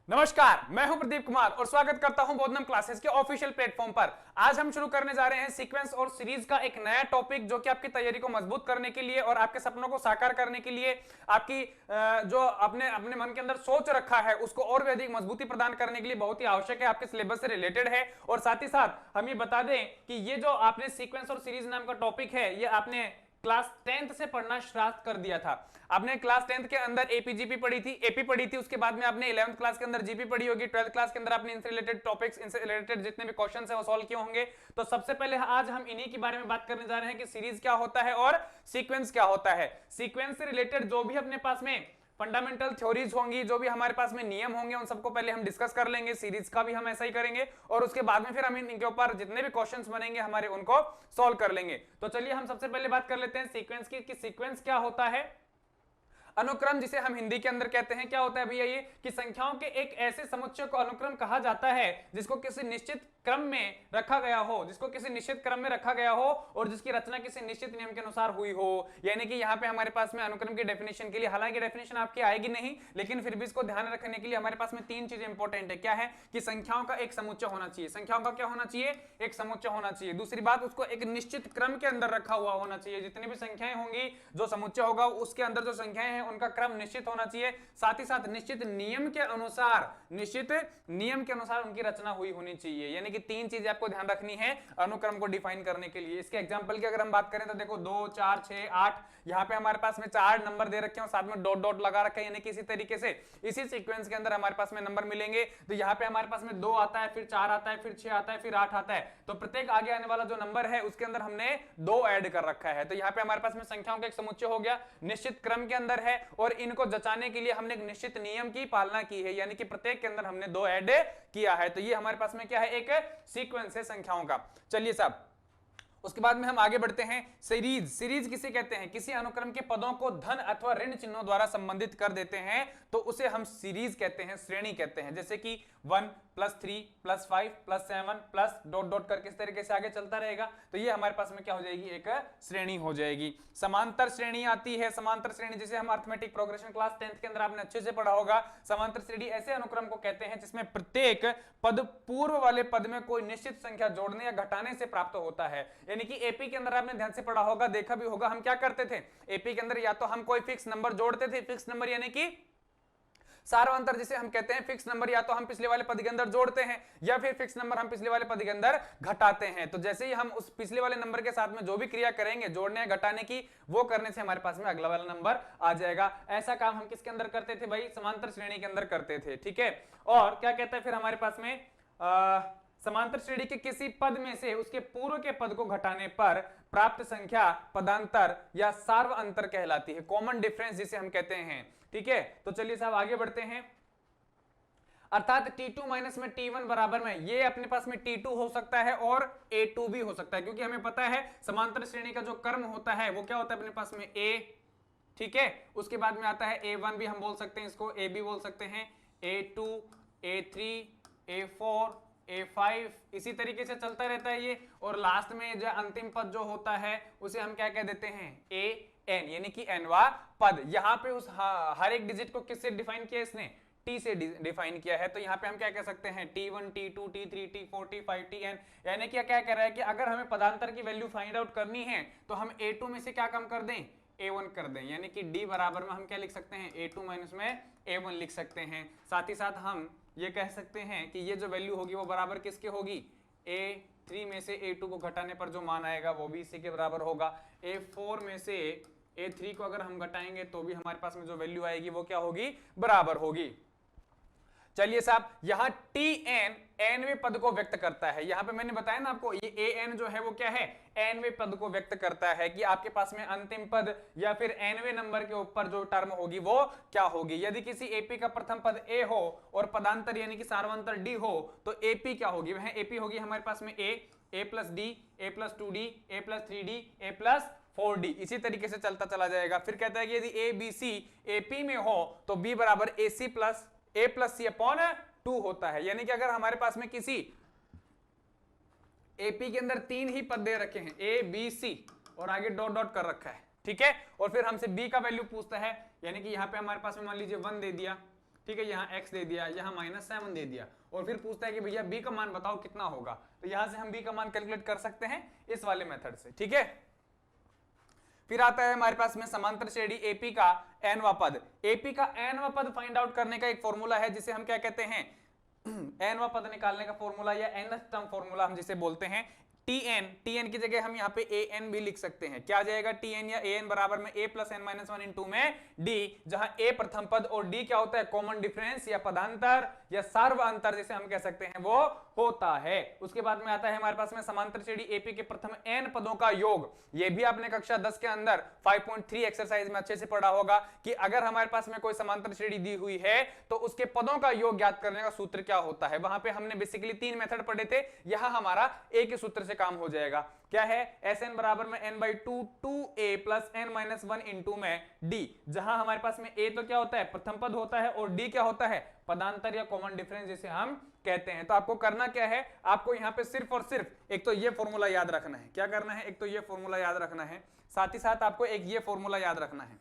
नमस्कार, मैं हूं प्रदीप कुमार और स्वागत करता हूं बोधनम क्लासेस के ऑफिशियल प्लेटफॉर्म पर। आज हम शुरू करने जा रहे हैं सीक्वेंस और सीरीज का एक नया टॉपिक, जो कि आपकी तैयारी को मजबूत करने के लिए और आपके सपनों को साकार करने के लिए, आपकी जो अपने अपने मन के अंदर सोच रखा है उसको और भी अधिक मजबूती प्रदान करने के लिए बहुत ही आवश्यक है, आपके सिलेबस से रिलेटेड है। और साथ ही साथ हम ये बता दें कि ये जो आपने सीक्वेंस और सीरीज नाम का टॉपिक है, ये आपने क्लास 10th से पढ़ना स्टार्ट कर दिया था। आपने क्लास 10th के अंदर एपीजीपी पढ़ी थी, एपी पढ़ी थी, उसके बाद में आपने 11th क्लास के अंदर जीपी पढ़ी होगी, 12th क्लास के अंदर आपने इनसे रिलेटेड टॉपिक्स, इनसे रिलेटेड जितने भी क्वेश्चंस हैं वो सॉल्व किए होंगे। तो सबसे पहले आज हम इन्हीं के बारे में बात करने जा रहे हैं कि सीरीज क्या होता है और सीक्वेंस क्या होता है। सीक्वेंस से रिलेटेड जो भी अपने पास में फंडामेंटल थ्योरीज होंगी, जो भी हमारे पास में नियम होंगे, उन सबको पहले हम डिस्कस कर लेंगे। सीरीज का भी हम ऐसा ही करेंगे और उसके बाद में फिर हम इनके ऊपर जितने भी क्वेश्चंस बनेंगे हमारे, उनको सॉल्व कर लेंगे। तो चलिए हम सबसे पहले बात कर लेते हैं सीक्वेंस की, कि सीक्वेंस क्या होता है। अनुक्रम, जिसे हम हिंदी के अंदर कहते हैं, क्या होता है भैया ये, कि संख्याओं के एक ऐसे समुच्चय को अनुक्रम कहा जाता है जिसको किसी निश्चित क्रम में रखा गया हो, जिसको किसी निश्चित क्रम में रखा गया हो और जिसकी रचना किसी निश्चित नियम के अनुसार हुई हो। यानी कि यहाँ पे हमारे पास में अनुक्रम की डेफिनेशन के लिए, हालांकि डेफिनेशन आपकी आएगी नहीं, लेकिन फिर भी इसको ध्यान रखने के लिए हमारे पास में तीन चीजें इंपॉर्टेंट है। क्या है कि संख्याओं का एक समुच्चय होना चाहिए। संख्याओं का क्या होना चाहिए? एक समुच्चय होना चाहिए। दूसरी बात, उसको एक निश्चित क्रम के अंदर रखा हुआ होना चाहिए। जितनी भी संख्याएं होंगी, जो समुच्चय होगा उसके अंदर जो संख्याएं हैं उनका क्रम निश्चित होना चाहिए। साथ ही साथ निश्चित नियम के अनुसार, निश्चित नियम के अनुसार उनकी रचना हुई होनी चाहिए। यानी कि तीन चीजें आपको ध्यान रखनी है अनुक्रम को डिफाइन करने के लिए। इसके एग्जांपल की अगर हम बात करें तो देखो 2, 4, 6, 8, यहाँ पे हमारे पास में 4 नंबर दे रखे हैं, साथ में डॉट डॉट लगा रखे हैं। यानी कि इसी तरीके से इसी सीक्वेंस के अंदर हमारे पास में नंबर मिलेंगे। तो यहाँ पे हमारे पास में 2 आता है, फिर 4 आता है, फिर 6 आता है, फिर 8 आता है। तो प्रत्येक आगे आने वाला जो नंबर है उसके अंदर हमने 2 ऐड कर रखा है। तो यहाँ पे हमारे पास में संख्याओं का एक समुच्चय हो गया, निश्चित क्रम के अंदर है, और इनको जचाने के लिए हमने एक निश्चित नियम की पालना की है। यानी कि प्रत्येक के अंदर हमने 2 ऐड किया है। तो ये हमारे पास में क्या है? एक सीक्वेंस है संख्याओं का। चलिए साहब, उसके बाद में हम आगे बढ़ते हैं। सीरीज, सीरीज किसे कहते हैं? किसी अनुक्रम के पदों को धन अथवा ऋण चिन्हों द्वारा संबंधित कर देते हैं तो उसे हम सीरीज कहते हैं, श्रेणी कहते हैं। जैसे कि 1 + 3 + 5 + 7 प्लस डॉट डॉट करके इस तरीके से आगे चलता रहेगा। तो ये हमारे पास में क्या हो जाएगी? एक श्रेणी हो जाएगी। समांतर श्रेणी आती है। समांतर श्रेणी जिसे हम अरिथमेटिक प्रोग्रेशन क्लास 10th के अंदर आपने अच्छे से पढ़ा होगा। समांतर श्रेणी ऐसे अनुक्रम को कहते हैं जिसमें प्रत्येक पद पूर्व वाले पद में कोई निश्चित संख्या जोड़ने या घटाने से प्राप्त होता है। यानी कि एपी के अंदर आपने ध्यान से पढ़ा होगा, देखा भी होगा, हम क्या करते थे एपी के अंदर? या तो हम कोई फिक्स नंबर जोड़ते थे, फिक्स नंबर यानी कि सार्वंतर जिसे हम कहते हैं। फिक्स नंबर या तो हम पिछले वाले पद के अंदर जोड़ते हैं या फिर फिक्स नंबर हम पिछले वाले पद के अंदर घटाते हैं। तो जैसे ही हम उस पिछले वाले नंबर के साथ में जो भी क्रिया करेंगे, जोड़ने या घटाने की, वो करने से हमारे पास में अगला वाला नंबर आ जाएगा। ऐसा काम हम किसके अंदर करते थे भाई? समांतर श्रेणी के अंदर करते थे। ठीक है। और क्या कहता है फिर हमारे पास में, समांतर श्रेणी के किसी पद में से उसके पूर्व के पद को घटाने पर प्राप्त संख्या पदांतर या सार्व अंतर कहलाती है, कॉमन डिफरेंस जिसे हम कहते हैं। ठीक है। तो चलिए साहब आगे बढ़ते हैं। अर्थात T2 माइनस में T1 बराबर में, ये अपने पास में T2 हो सकता है और A2 भी हो सकता है, क्योंकि हमें पता है समांतर श्रेणी का जो क्रम होता है वो क्या होता है अपने पास में? A। ठीक है। उसके बाद में आता है A1 भी हम बोल सकते हैं, इसको A भी बोल सकते हैं, A2, A3, A4, A5, इसी तरीके से चलता रहता है ये। और लास्ट में जो अंतिम पद जो होता है उसे हम क्या कह देते हैं? AN, यानी कि nवा पद। यहाँ पे उस हर एक डिजिट को किससे डिफाइन किया? इसने T से डिफाइन किया है। तो यहाँ पे हम क्या कह सकते हैं? T1, T2, T3, T4, T5, Tn। यानी कि क्या कह रहा है कि अगर हमें पदांतर की वैल्यू फाइंड आउट करनी है तो हम A2 में से क्या कम कर दें? A1 कर दें। यानी कि D बराबर में हम क्या लिख सकते हैं? A2 माइनस में A1 लिख सकते हैं। साथ ही साथ हम ये कह सकते हैं कि ये जो वैल्यू होगी वो बराबर किसके होगी? A3 में से A2 को घटाने पर जो मान आएगा वो भी इसी के बराबर होगा। A4 में से A3 को अगर हम घटाएंगे तो भी हमारे पास में जो वैल्यू आएगी वो क्या होगी? बराबर होगी। चलिए साहब, यहां Tn nवें पद को व्यक्त करता है। यहां पे मैंने बताया ना आपको, ये An जो है वो क्या है? nवें पद को व्यक्त करता है कि आपके पास में अंतिम पद या फिर nवें नंबर के ऊपर जो टर्म होगी वो क्या होगी। यदि किसी AP का प्रथम पद A हो और पदांतर यानी कि सार्वंतर D हो तो AP क्या होगी? वह AP होगी हमारे पास में A + D, A + 2D, A + 3D, A + 4D। इसी तरीके से चलता चला जाएगा। फिर कहता है कि यदि ABC AP में हो तो B बराबर AC + A + C/2 होता है। यानी कि अगर हमारे पास में किसी AP के अंदर 3 ही पद दे रखे हैं, A B C, और आगे डॉट डॉट कर रखा है, ठीक है, और फिर हमसे B का वैल्यू पूछता है, यानी कि यहाँ पे हमारे पास में मान लीजिए 1 दे दिया, ठीक है, यहाँ x दे दिया, यहाँ -7 दे दिया, और फिर पूछता है कि भैया b का मान बताओ कितना होगा, तो यहां से हम b का मान कैलकुलेट कर सकते हैं इस वाले मेथड से। ठीक है, फिर आता है हमारे पास में समांतर श्रेणी AP का nवां पद। AP का nवां पद फाइंड आउट करने का एक फॉर्मूला है जिसे हम क्या कहते हैं, nवां पद निकालने का फॉर्मूला या nth टर्म फॉर्मूला हम जिसे बोलते हैं tn की जगह हम यहाँ पे an भी लिख सकते हैं। क्या आ जाएगा tn या an बराबर में a प्लस n-1 इंटू में d, जहां a प्रथम पद और d क्या होता है, कॉमन डिफरेंस या पदांतर या सार्व अंतर जिसे हम कह सकते हैं वो होता है। उसके बाद में आता है हमारे पास में समांतर श्रेणी AP के प्रथम n पदों का योग। ये भी आपने कक्षा 10 के अंदर 5.3 एक्सरसाइज में अच्छे से पढ़ा होगा कि अगर हमारे पास में कोई समांतर श्रेणी दी हुई है तो उसके पदों का योग ज्ञात करने का सूत्र क्या होता है। वहां पे हमने बेसिकली 3 मेथड पढ़े थे, यहां हमारा एक ही सूत्र से काम हो जाएगा। क्या है, Sn बराबर में n/2 2a plus n-1 into में d, जहां हमारे पास में a तो क्या होता है, प्रथम पद होता है, और d क्या होता है, पदांतर या कॉमन डिफरेंस जिसे हम कहते हैं। तो आपको करना क्या है, आपको यहाँ पे सिर्फ और सिर्फ एक तो ये फॉर्मूला याद रखना है। क्या करना है, एक तो ये फॉर्मूला याद रखना है, साथ ही साथ आपको एक ये फॉर्मूला याद रखना है।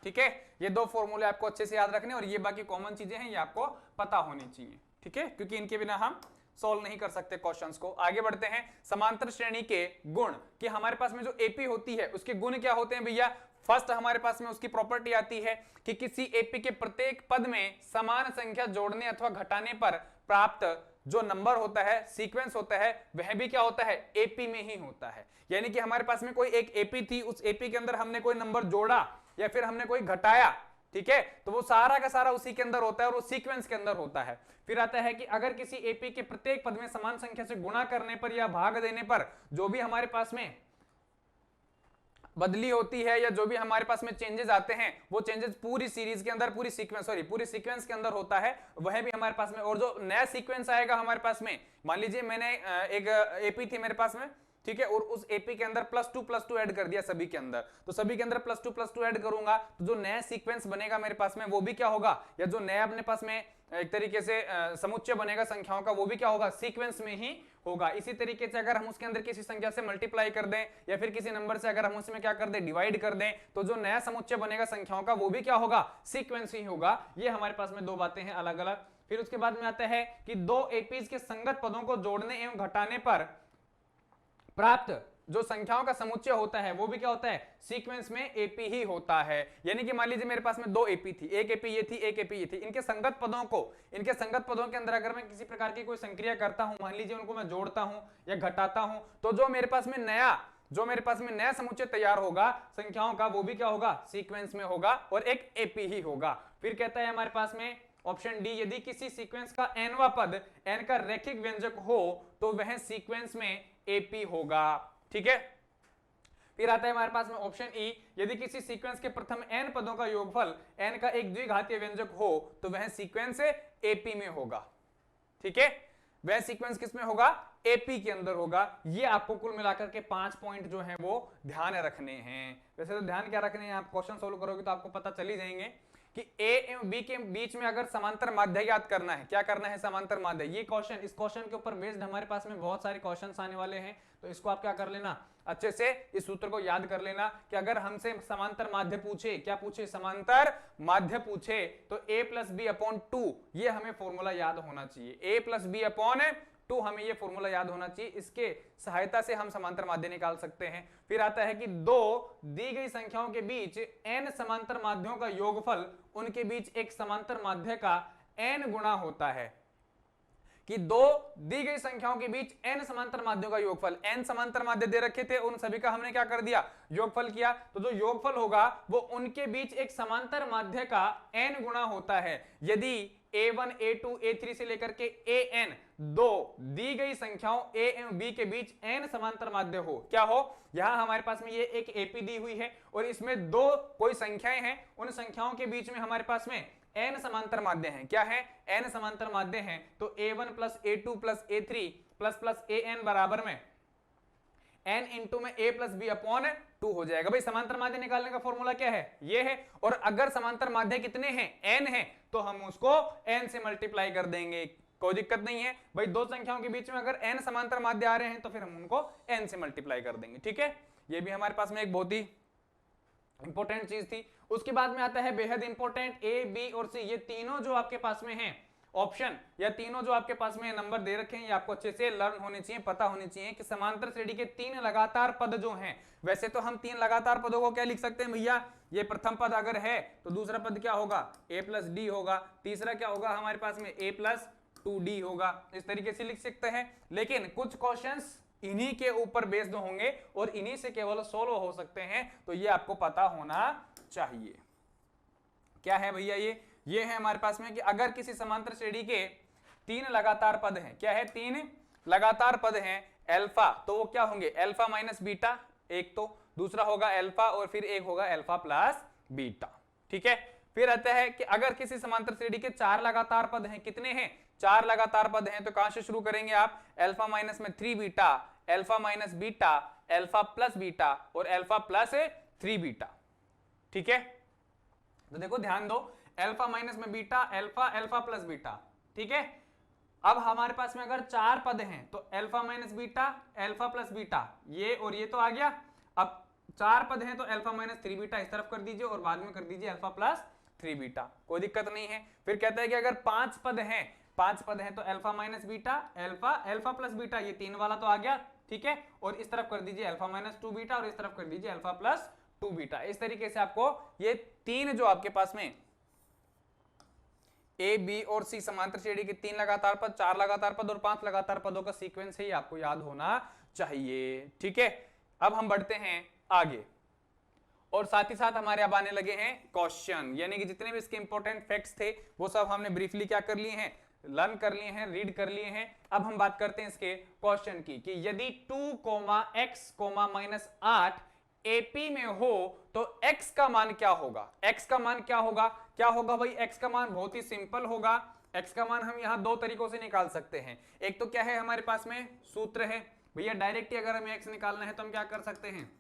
ठीक है, ये 2 फॉर्मूले आपको अच्छे से याद रखने, और ये बाकी कॉमन चीजें हैं ये आपको पता होनी चाहिए। ठीक है, क्योंकि इनके बिना हम सॉल्व नहीं कर सकते क्वेश्चंस को। आगे बढ़ते हैं, समांतर श्रेणी के गुण, कि हमारे पास में जो AP होती है उसके गुण क्या होते हैं भैया। फर्स्ट हमारे पास में उसकी प्रॉपर्टी आती है कि किसी AP के प्रत्येक पद में समान संख्या जोड़ने अथवा घटाने पर प्राप्त जो नंबर होता है, सीक्वेंस होता है, वह भी क्या होता है, AP में ही होता है। यानी कि हमारे पास में कोई एक AP थी, उस AP के अंदर हमने कोई नंबर जोड़ा या फिर हमने कोई घटाया, ठीक है, तो वो सारा का सारा उसी के अंदर होता है और वो सीक्वेंस के अंदर होता है। फिर आता है कि अगर किसी AP के प्रत्येक पद में समान संख्या से गुणा करने पर या भाग देने पर जो भी हमारे पास में बदली होती है या जो भी हमारे पास में चेंजेस आते हैं, वो चेंजेस पूरी सीरीज के अंदर, पूरी सीक्वेंस के अंदर होता है, वह भी हमारे पास में। और जो नया सीक्वेंस आएगा हमारे पास में, मान लीजिए मैंने एक AP थी मेरे पास में, ठीक है, और उस AP के अंदर +2 ऐड कर दिया सभी के अंदर, तो सभी के अंदर +2 ऐड करूंगा तो जो नया सीक्वेंस बनेगा मेरे पास में वो भी क्या होगा, या जो नया अपने पास में एक तरीके से समुच्चय बनेगा संख्याओं का, वो भी क्या होगा, सीक्वेंस में ही होगा। इसी तरीके से अगर हम उसके अंदर किसी संख्या से मल्टीप्लाई कर दें या फिर किसी नंबर से अगर हम उसमें क्या कर दें, डिवाइड कर दें, तो जो नया समुच्चय बनेगा संख्याओं का वो भी क्या होगा, सीक्वेंस ही होगा। ये हमारे पास में 2 बातें हैं अलग अलग। फिर उसके बाद में आता है कि 2 APs के संगत पदों को जोड़ने एवं घटाने पर प्राप्त जो संख्याओं का समुच्चय होता है वो भी क्या होता है, सीक्वेंस में AP ही होता है। यानी कि मान लीजिए मेरे पास में 2 AP थी, एक AP ये थी, एक AP ये थी, इनके संगत पदों के अंदर अगर मैं किसी प्रकार की कोई संक्रिया करता हूं, मान लीजिए उनको मैं जोड़ता हूं या घटाता हूं, तो जो मेरे पास में नया समुच्चय तैयार होगा संख्याओं का, वो भी क्या होगा, सीक्वेंस में होगा और एक AP ही होगा। फिर कहता है हमारे पास में ऑप्शन डी, यदि किसी सीक्वेंस का nवां पद n का रैखिक व्यंजक हो तो वह सीक्वेंस में AP होगा। ठीक है, फिर आता है हमारे पास में ऑप्शन ई, यदि किसी सीक्वेंस के प्रथम n पदों का योगफल n का एक द्विघातीय व्यंजक हो तो वह सीक्वेंस AP में होगा। ठीक है, वह सीक्वेंस किसमें होगा, AP के अंदर होगा। ये आपको कुल मिलाकर के 5 पॉइंट जो हैं वो ध्यान रखने हैं। वैसे तो ध्यान क्या रखने हैं, आप क्वेश्चन सोल्व करोगे तो आपको पता चल ही जाएंगे कि A एवं B के बीच में अगर समांतर माध्य ज्ञात करना है, क्या करना है, समांतर माध्य। ये क्वेश्चन, इस क्वेश्चन के ऊपर बेस्ड हमारे पास में बहुत सारे क्वेश्चंस आने वाले हैं, तो इसको आप क्या कर लेना, अच्छे से इस सूत्र को याद कर लेना कि अगर हमसे समांतर माध्य पूछे, क्या पूछे, समांतर माध्य पूछे, तो a + b/2 ये हमें फॉर्मूला याद होना चाहिए। a + b/2 हमें ये फॉर्मूला याद होना चाहिए, इसके सहायता से हम समांतर माध्य निकाल सकते हैं। फिर आता है कि 2 दी गई संख्याओं के बीच n समांतर माध्यों का योगफल उनके बीच एक समांतर माध्य का n गुणा होता है। कि 2 दी गई संख्याओं के बीच n समांतर माध्यों का योगफल, n समांतर माध्य दे रखे थे, उन सभी का हमने क्या कर दिया, योगफल किया, तो जो योगफल होगा वो उनके बीच एक समांतर माध्य का n गुणा होता है। यदि a1 a2 a3 से लेकर के an 2 दी गई संख्याओं a एवं b के बीच n समांतर माध्य हो, क्या हो, यहां हमारे पास में ये एक AP दी हुई है और इसमें 2 कोई संख्याएं हैं, उन संख्याओं के बीच में हमारे पास में n समांतर माध्य हैं। क्या है, n समांतर माध्य हैं, तो a1 + a2 + a3 + an बराबर में n इंटू में a + b/2 हो जाएगा। भाई समांतर माध्य निकालने का फॉर्मूला क्या है, ये है, और अगर समांतर माध्य कितने हैं, n है, तो हम उसको n से मल्टीप्लाई कर देंगे, कोई दिक्कत नहीं है। भाई 2 संख्याओं के बीच में अगर n समांतर माध्य आ रहे हैं तो फिर हम उनको n से मल्टीप्लाई कर देंगे। ठीक है, ये भी हमारे पास में एक बहुत ही इंपॉर्टेंट चीज थी। उसके बाद में आता है बेहद इंपॉर्टेंट ए, बी और सी, ये तीनों जो आपके पास में है ऑप्शन या तीनों जो आपके पास में नंबर दे रखे हैं, ये आपको अच्छे से लर्न होने चाहिए, पता होने चाहिए कि समांतर श्रेणी के तीन लगातार पद जो हैं, वैसे तो हम तीन लगातार पदों को क्या लिख सकते हैं भैया, ये प्रथम पद अगर है तो दूसरा पद क्या होगा, a प्लस डी होगा, तीसरा क्या होगा हमारे पास में a प्लस 2d होगा, इस तरीके से लिख सकते हैं। लेकिन कुछ क्वेश्चंस इन्हीं के ऊपर बेस्ड होंगे और इन्हीं से केवल सोल्व हो सकते हैं, तो ये आपको पता होना चाहिए। क्या है भैया, ये है हमारे पास में कि अगर किसी समांतर श्रेणी के तीन लगातार पद हैं, क्या है, तीन लगातार पद हैं अल्फा, तो वो क्या होंगे, अल्फा माइनस बीटा एक, तो दूसरा होगा अल्फा और फिर एक होगा अल्फा प्लस बीटा। ठीक है, फिर आता है कि अगर किसी समांतर श्रेणी के चार लगातार पद हैं, कितने हैं, चार लगातार पद हैं, तो कहां से शुरू करेंगे आप, अल्फा माइनस में 3 beta, alpha minus beta, alpha plus beta और अल्फा प्लस 3 बीटा। ठीक है, तो देखो ध्यान दो, अल्फा माइनस में beta, alpha, alpha plus beta. ठीक है, अब हमारे पास में अगर चार पद हैं तो alpha minus beta, alpha plus beta, ये और ये तो आ गया। अब चार पद हैं तो अल्फा माइनस 3 बीटा इस तरफ कर दीजिए और बाद में कर दीजिए अल्फा प्लस 3 बीटा, कोई दिक्कत नहीं है। फिर कहता है कि अगर पांच पद हैं तो alpha minus beta, alpha, alpha plus beta, ये तीन वाला तो आ गया। ठीक है, और इस तरफ कर दीजिए अल्फा माइनस 2 बीटा और इस तरफ कर दीजिए अल्फा प्लस 2 बीटा। इस तरीके से आपको ये तीन जो आपके पास में ए, बी और सी समांतर श्रेणी के तीन लगातार पद, चार लगातार पद और पांच लगातार पदों का सीक्वेंस है, ये आपको याद होना चाहिए। ठीक है, अब हम बढ़ते हैं आगे और साथ ही साथ हमारे अब आने लगे हैं क्वेश्चन, यानी कि जितने भी इसके इंपॉर्टेंट फैक्ट्स थे वो सब हमने ब्रीफली क्या कर लिए हैं, लर्न कर लिए हैं, रीड कर लिए हैं। अब हम बात करते हैं इसके क्वेश्चन की कि यदि 2, x, -8 एपी में हो तो x का मान क्या होगा, x का मान क्या होगा, क्या होगा भाई, x का मान बहुत ही सिंपल होगा। x का मान हम यहां दो तरीकों से निकाल सकते हैं। एक तो क्या है हमारे पास में सूत्र है भैया, डायरेक्ट ही अगर हमें x निकालना है तो हम क्या कर सकते हैं,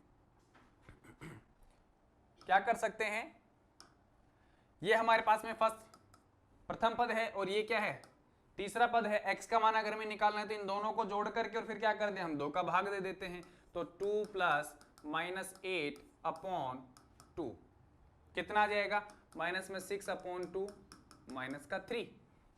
क्या कर सकते हैं, ये हमारे पास में फर्स्ट प्रथम पद है और ये क्या है तीसरा पद है। x का मान अगर हमें निकालना है तो इन दोनों को जोड़ करके और फिर क्या कर दें, हम 2 का भाग दे देते हैं, तो 2 प्लस -8 अपॉन 2 कितना आ जाएगा, माइनस में 6 अपॉन 2 माइनस का 3,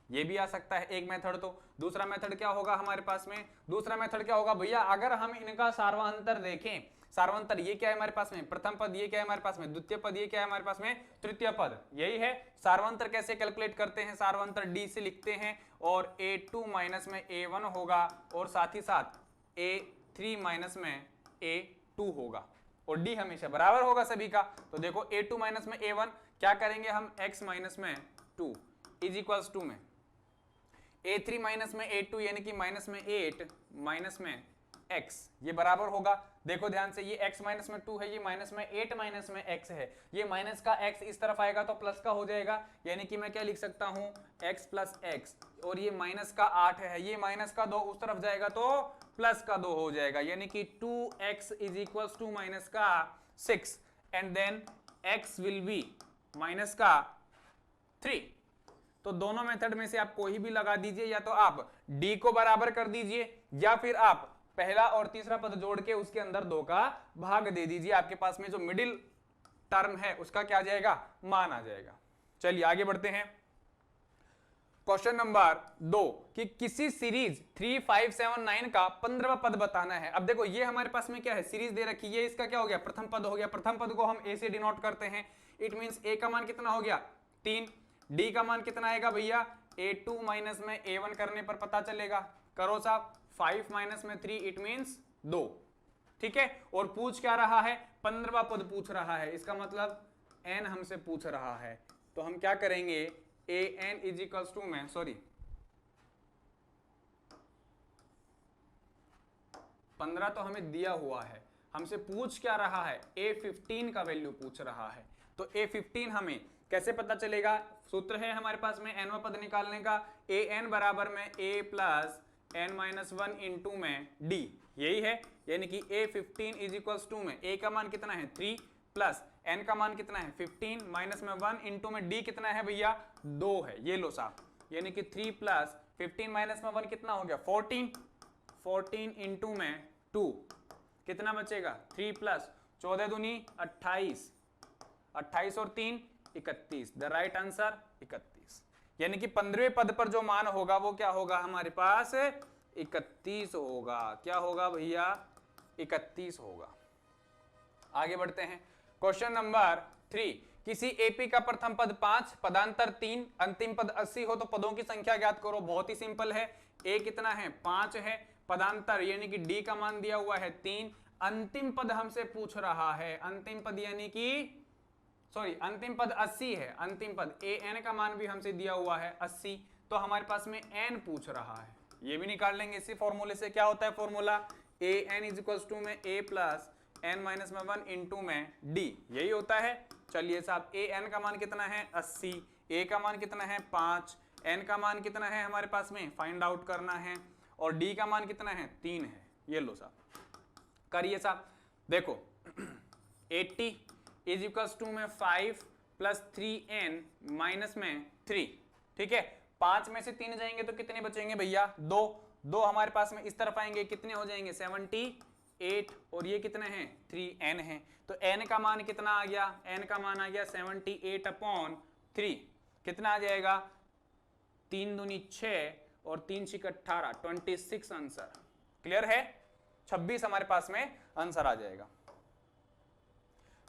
ये भी आ सकता है एक मेथड। तो दूसरा मेथड क्या होगा हमारे पास में, दूसरा मेथड क्या होगा भैया, अगर हम इनका सार्वंतर देखें, सार्वंतर ये क्या है हमारे पास में प्रथम पद, ये क्या है हमारे पास में द्वितीय पद, ये क्या है हमारे पास में तृतीय पद, यही है। सार्वंतर कैसे कैलकुलेट करते हैं, सार्वंतर डी से लिखते हैं और a2 माइनस में a1 होगा और साथ ही साथ a3 माइनस में a2 होगा और d हमेशा बराबर होगा सभी का। तो देखो a2 माइनस में a1 क्या करेंगे हम, x माइनस में 2 इज इक्वल्स टू में a3 माइनस में a2 यानी कि माइनस में 8 माइनस में x, ये बराबर होगा। देखो ध्यान से, ये x माइनस में 2 है, ये माइनस में 8 माइनस में x है, ये माइनस का x इस तरफ आएगा तो प्लस का हो जाएगा, यानी कि मैं क्या लिख सकता हूं x प्लस x, और ये माइनस का 8 है, ये माइनस का 2 उस तरफ जाएगा तो प्लस का 2 हो जाएगा, यानी कि 2x is equals to minus का 6 and then x will be minus का 3। तो दोनों मेथड में से आप कोई भी लगा दीजिए, या तो आप d को बराबर कर दीजिए या फिर आप पहला और तीसरा पद जोड़ के उसके अंदर 2 का भाग दे दीजिए, आपके पास में जो मिडिल टर्म है उसका क्या आ जाएगा, मान आ जाएगा। चलिए आगे बढ़ते हैं। क्वेश्चन नंबर 2 कि किसी सीरीज 3, 5, 7, 9 का 15वां पद बताना है। अब देखो ये हमारे पास में क्या है, सीरीज दे रखी है, इसका क्या हो गया, प्रथम पद हो गया। प्रथम पद को हम a से डिनोट करते हैं, इट मींस a का मान कितना हो गया 3, d का मान कितना आएगा भैया, a2 माइनस में a1 करने पर पता चलेगा, करो साहब 5 माइनस में 3 इट मींस 2। ठीक है, और पूछ क्या रहा है, 15वां पद पूछ रहा है, इसका मतलब n हमसे पूछ रहा है, तो हम क्या करेंगे, an इज इक्वल्स टू में, सॉरी 15 तो हमें दिया हुआ है, हमसे पूछ क्या रहा है, a15 का वैल्यू पूछ रहा है। तो a15 हमें कैसे पता चलेगा, सूत्र है हमारे पास में nवां पद निकालने का, an बराबर में a प्लस n-1 इंटू में d, यही है, यानी कि a15 इज इक्वल्स टू में a का मान कितना है 3 प्लस n का मान कितना है 15 माइनस में 1 इंटू में d कितना है भैया 2 है, ये लो साहब, यानी कि 3 प्लस 15 माइनस में 1 कितना हो गया 14 इंटू में 2 कितना बचेगा 3 प्लस 14 दूनी 28 28 और 3 31। The right answer 31। यानी कि 15वें पद पर जो मान होगा वो क्या होगा हमारे पास 31 होगा। क्या होगा भैया 31 होगा। आगे बढ़ते हैं। क्वेश्चन नंबर 3, किसी एपी का प्रथम पद 5, पदांतर 3, अंतिम पद 80 हो तो पदों की संख्या ज्ञात करो। बहुत ही सिंपल है। ए कितना है 5 है, पदांतर यानी कि डी का मान दिया हुआ है 3, अंतिम पद हमसे पूछ रहा है, अंतिम पद यानी कि अंतिम पद 80 है, अंतिम पद ए एन का मान भी हमसे दिया हुआ है 80, तो हमारे पास में एन पूछ रहा है। ये भी निकाल लेंगे इसी फॉर्मूले से। क्या होता है formula, a n is equal to में ए प्लस एन माइनस में 1 इंटू में डी, यही होता है। चलिए साहब, ए एन का मान कितना है 80, ए का मान कितना है 5, एन का मान कितना है हमारे पास में फाइंड आउट करना है, और डी का मान कितना है 3 है। ये लो साहब करिए साहब। देखो 80 इज इक्वल्स टू में 5 प्लस 3n माइनस में 3, ठीक है। 5 में से 3 जाएंगे तो कितने बचेंगे भैया 2, 2 हमारे पास में इस तरफ आएंगे, कितने हो जाएंगे 78, और ये कितने हैं 3n है। तो n का मान कितना आ गया, n का मान आ गया 78/3, कितना आ जाएगा 3 दूनी 6 और 3 6 18, 26 आंसर। क्लियर है, 26 हमारे पास में आंसर आ जाएगा।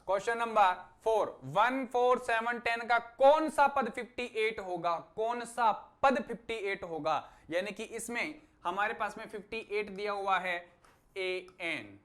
क्वेश्चन नंबर 4, 1 4 7 10 का कौन सा पद 58 होगा, कौन सा पद 58 होगा। यानी कि इसमें हमारे पास में 58 दिया हुआ है ए एन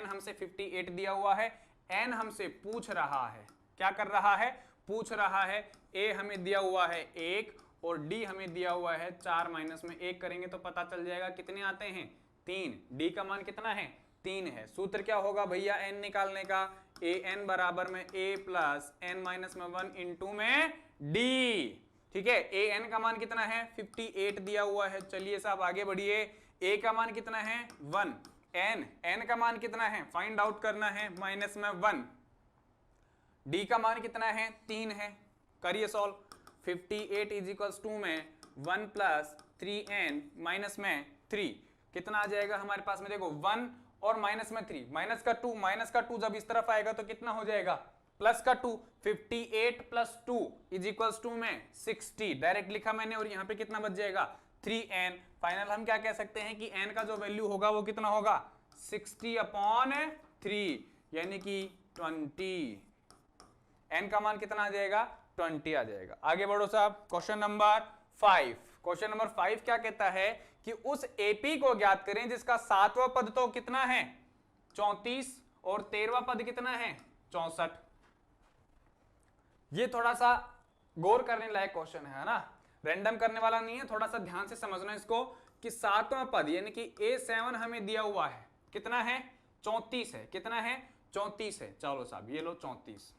हमसे 58 दिया हुआ है, एन हमसे पूछ रहा है, क्या कर रहा है पूछ रहा है। ए हमें दिया हुआ है 1 और डी हमें दिया हुआ है 4 माइनस में 1 करेंगे तो पता चल जाएगा कितने आते हैं 3, डी का मान कितना है 3 है। सूत्र क्या होगा भैया एन निकालने का, ए एन बराबर में ए प्लस एन माइनस में 1 इंटू में डी, ठीक है। ए एन का मान कितना है 58 दिया हुआ है। चलिए साहब आगे बढ़िए, ए का मान कितना है 1, एन का मान कितना है फाइंड आउट करना है माइनस में 1, डी का मान कितना है 3 है। करिए सॉल्व, 58 इज इक्वल्स टू में 1 प्लस 3n माइनस में 3, कितना आ जाएगा हमारे पास में, देखो 1 और माइनस में 3, माइनस का 2 जब इस तरफ आएगा तो कितना हो जाएगा प्लस का 2, 58 प्लस 2 इज इक्वल्स टू में 60, डायरेक्ट लिखा मैंने, और यहाँ पे कितना बच जाएगा 3n। फाइनल हम क्या कह सकते हैं कि n का जो वैल्यू होगा वो कितना होगा 60/3, यानी कि 20, n का मान कितना आ जाएगा 20 आ जाएगा। आगे बढ़ो साहब, क्वेश्चन नंबर 5, क्वेश्चन नंबर 5 क्या कहता है कि उस एपी को ज्ञात करें जिसका 7वां पद तो कितना है 34 और 13वां पद कितना है 64। ये थोड़ा सा गौर करने लायक क्वेश्चन है ना, रैंडम करने वाला नहीं है, थोड़ा सा ध्यान से समझना इसको कि 7वां पद यानी कि A7 हमें दिया हुआ है कितना है 34 है, कितना है 34 है। चलो साहब ये लो 34,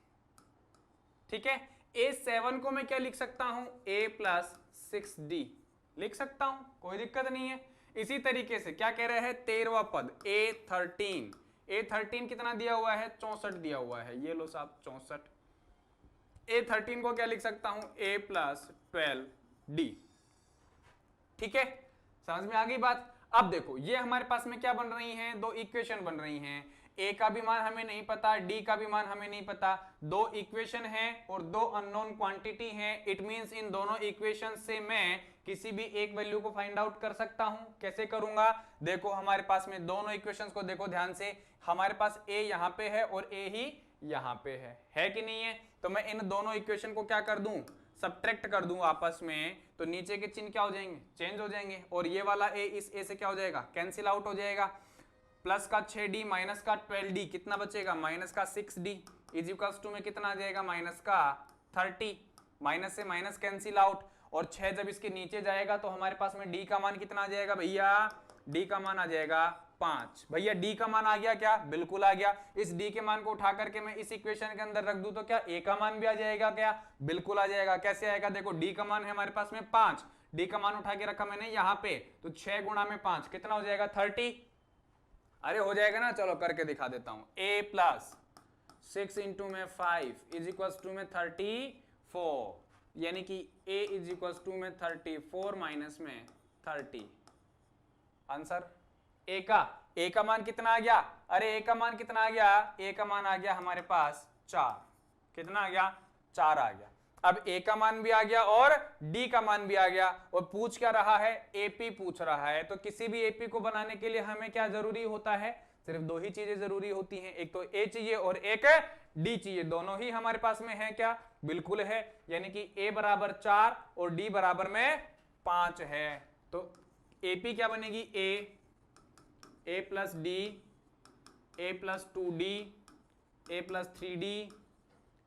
ठीक है। A7 को मैं क्या लिख सकता हूं A प्लस 6D लिख सकता हूं, कोई दिक्कत नहीं है। इसी तरीके से क्या कह रहे हैं 13वां पद A13 कितना दिया हुआ है 64 दिया हुआ है, ये लो साहब 64। A13 को क्या लिख सकता हूं A प्लस 12D, ठीक है, समझ में आ गई बात। अब देखो ये हमारे पास में क्या बन रही हैं, दो इक्वेशन बन रही हैं, ए का भी मान हमें नहीं पता, डी का भी मान हमें नहीं पता, दो इक्वेशन है और दो अननोन क्वांटिटी है। इट मींस इन दोनों इक्वेशन से मैं किसी भी एक वैल्यू को फाइंड आउट कर सकता हूं। कैसे करूंगा, देखो हमारे पास में दोनों इक्वेशंस को देखो ध्यान से, हमारे पास ए यहां पे है और ए ही यहां पे है कि नहीं है। तो मैं इन दोनों इक्वेशन को क्या कर दूं सब्ट्रैक्ट कर दूं आपस में, तो नीचे के चिन्ह क्या हो जाएंगे चेंज हो जाएंगे, और ये वाला ए इस ए से क्या हो जाएगा कैंसिल आउट हो जाएगा। प्लस का 6d माइनस का 12d कितना बचेगा माइनस का 6d इज इक्वल्स टू में कितना आ जाएगा माइनस का 30, माइनस से माइनस कैंसिल आउट, और 6 जब इसके नीचे जाएगा तो हमारे पास में d का मान कितना आ जाएगा भैया, d का मान आ जाएगा 5। भैया d का मान आ गया क्या, बिल्कुल आ गया। इस d के मान को उठा करके मैं इस इक्वेशन के अंदर रख दूं तो क्या a का मान भी आ जाएगा क्या, बिल्कुल आ जाएगा। कैसे आएगा, देखो d का मान है हमारे पास में 5, d का मान उठा के रखा मैंने यहाँ पे, तो 6 गुणा में 5 कितना हो जाएगा 30, अरे हो जाएगा ना, चलो करके दिखा देता हूं। a प्लस 6 इंटू में 5 इज इक्वल्स टू में 34, यानी कि a इज इक्वल्स टू में 34 माइनस में 30, आंसर a का मान कितना आ गया, अरे a का मान कितना आ गया, a का मान आ गया हमारे पास 4, कितना आ गया 4 आ गया। अब a का मान भी आ गया और d का मान भी आ गया, और पूछ क्या रहा है, AP पूछ रहा है। तो किसी भी AP को बनाने के लिए हमें क्या जरूरी होता है, सिर्फ दो ही चीजें जरूरी होती हैं, एक तो a चाहिए और एक d चाहिए। दोनों ही हमारे पास में है क्या, बिल्कुल है, यानी कि a बराबर 4 और d बराबर में 5 है। तो AP क्या बनेगी, a plus d, a plus 2d, a plus 3d,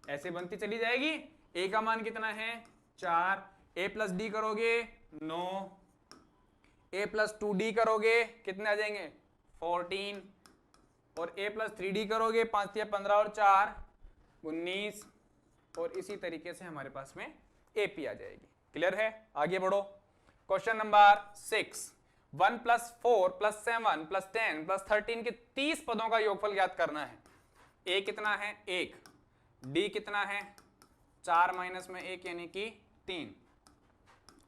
ऐसे बनती चली जाएगी। a का मान कितना है 4, a प्लस d करोगे 9, a प्लस 2d करोगे कितने आ जाएंगे 14, और a प्लस 3d करोगे 5 या 15 और 4 19, और इसी तरीके से हमारे पास में AP आ जाएगी। क्लियर है, आगे बढ़ो। Question number 6, 1 plus 4 plus 7 plus 10 plus 13 के 30 पदों का योगफल ज्ञात करना है। a कितना है 1, d कितना है 4 माइनस में 1 यानी कि 3,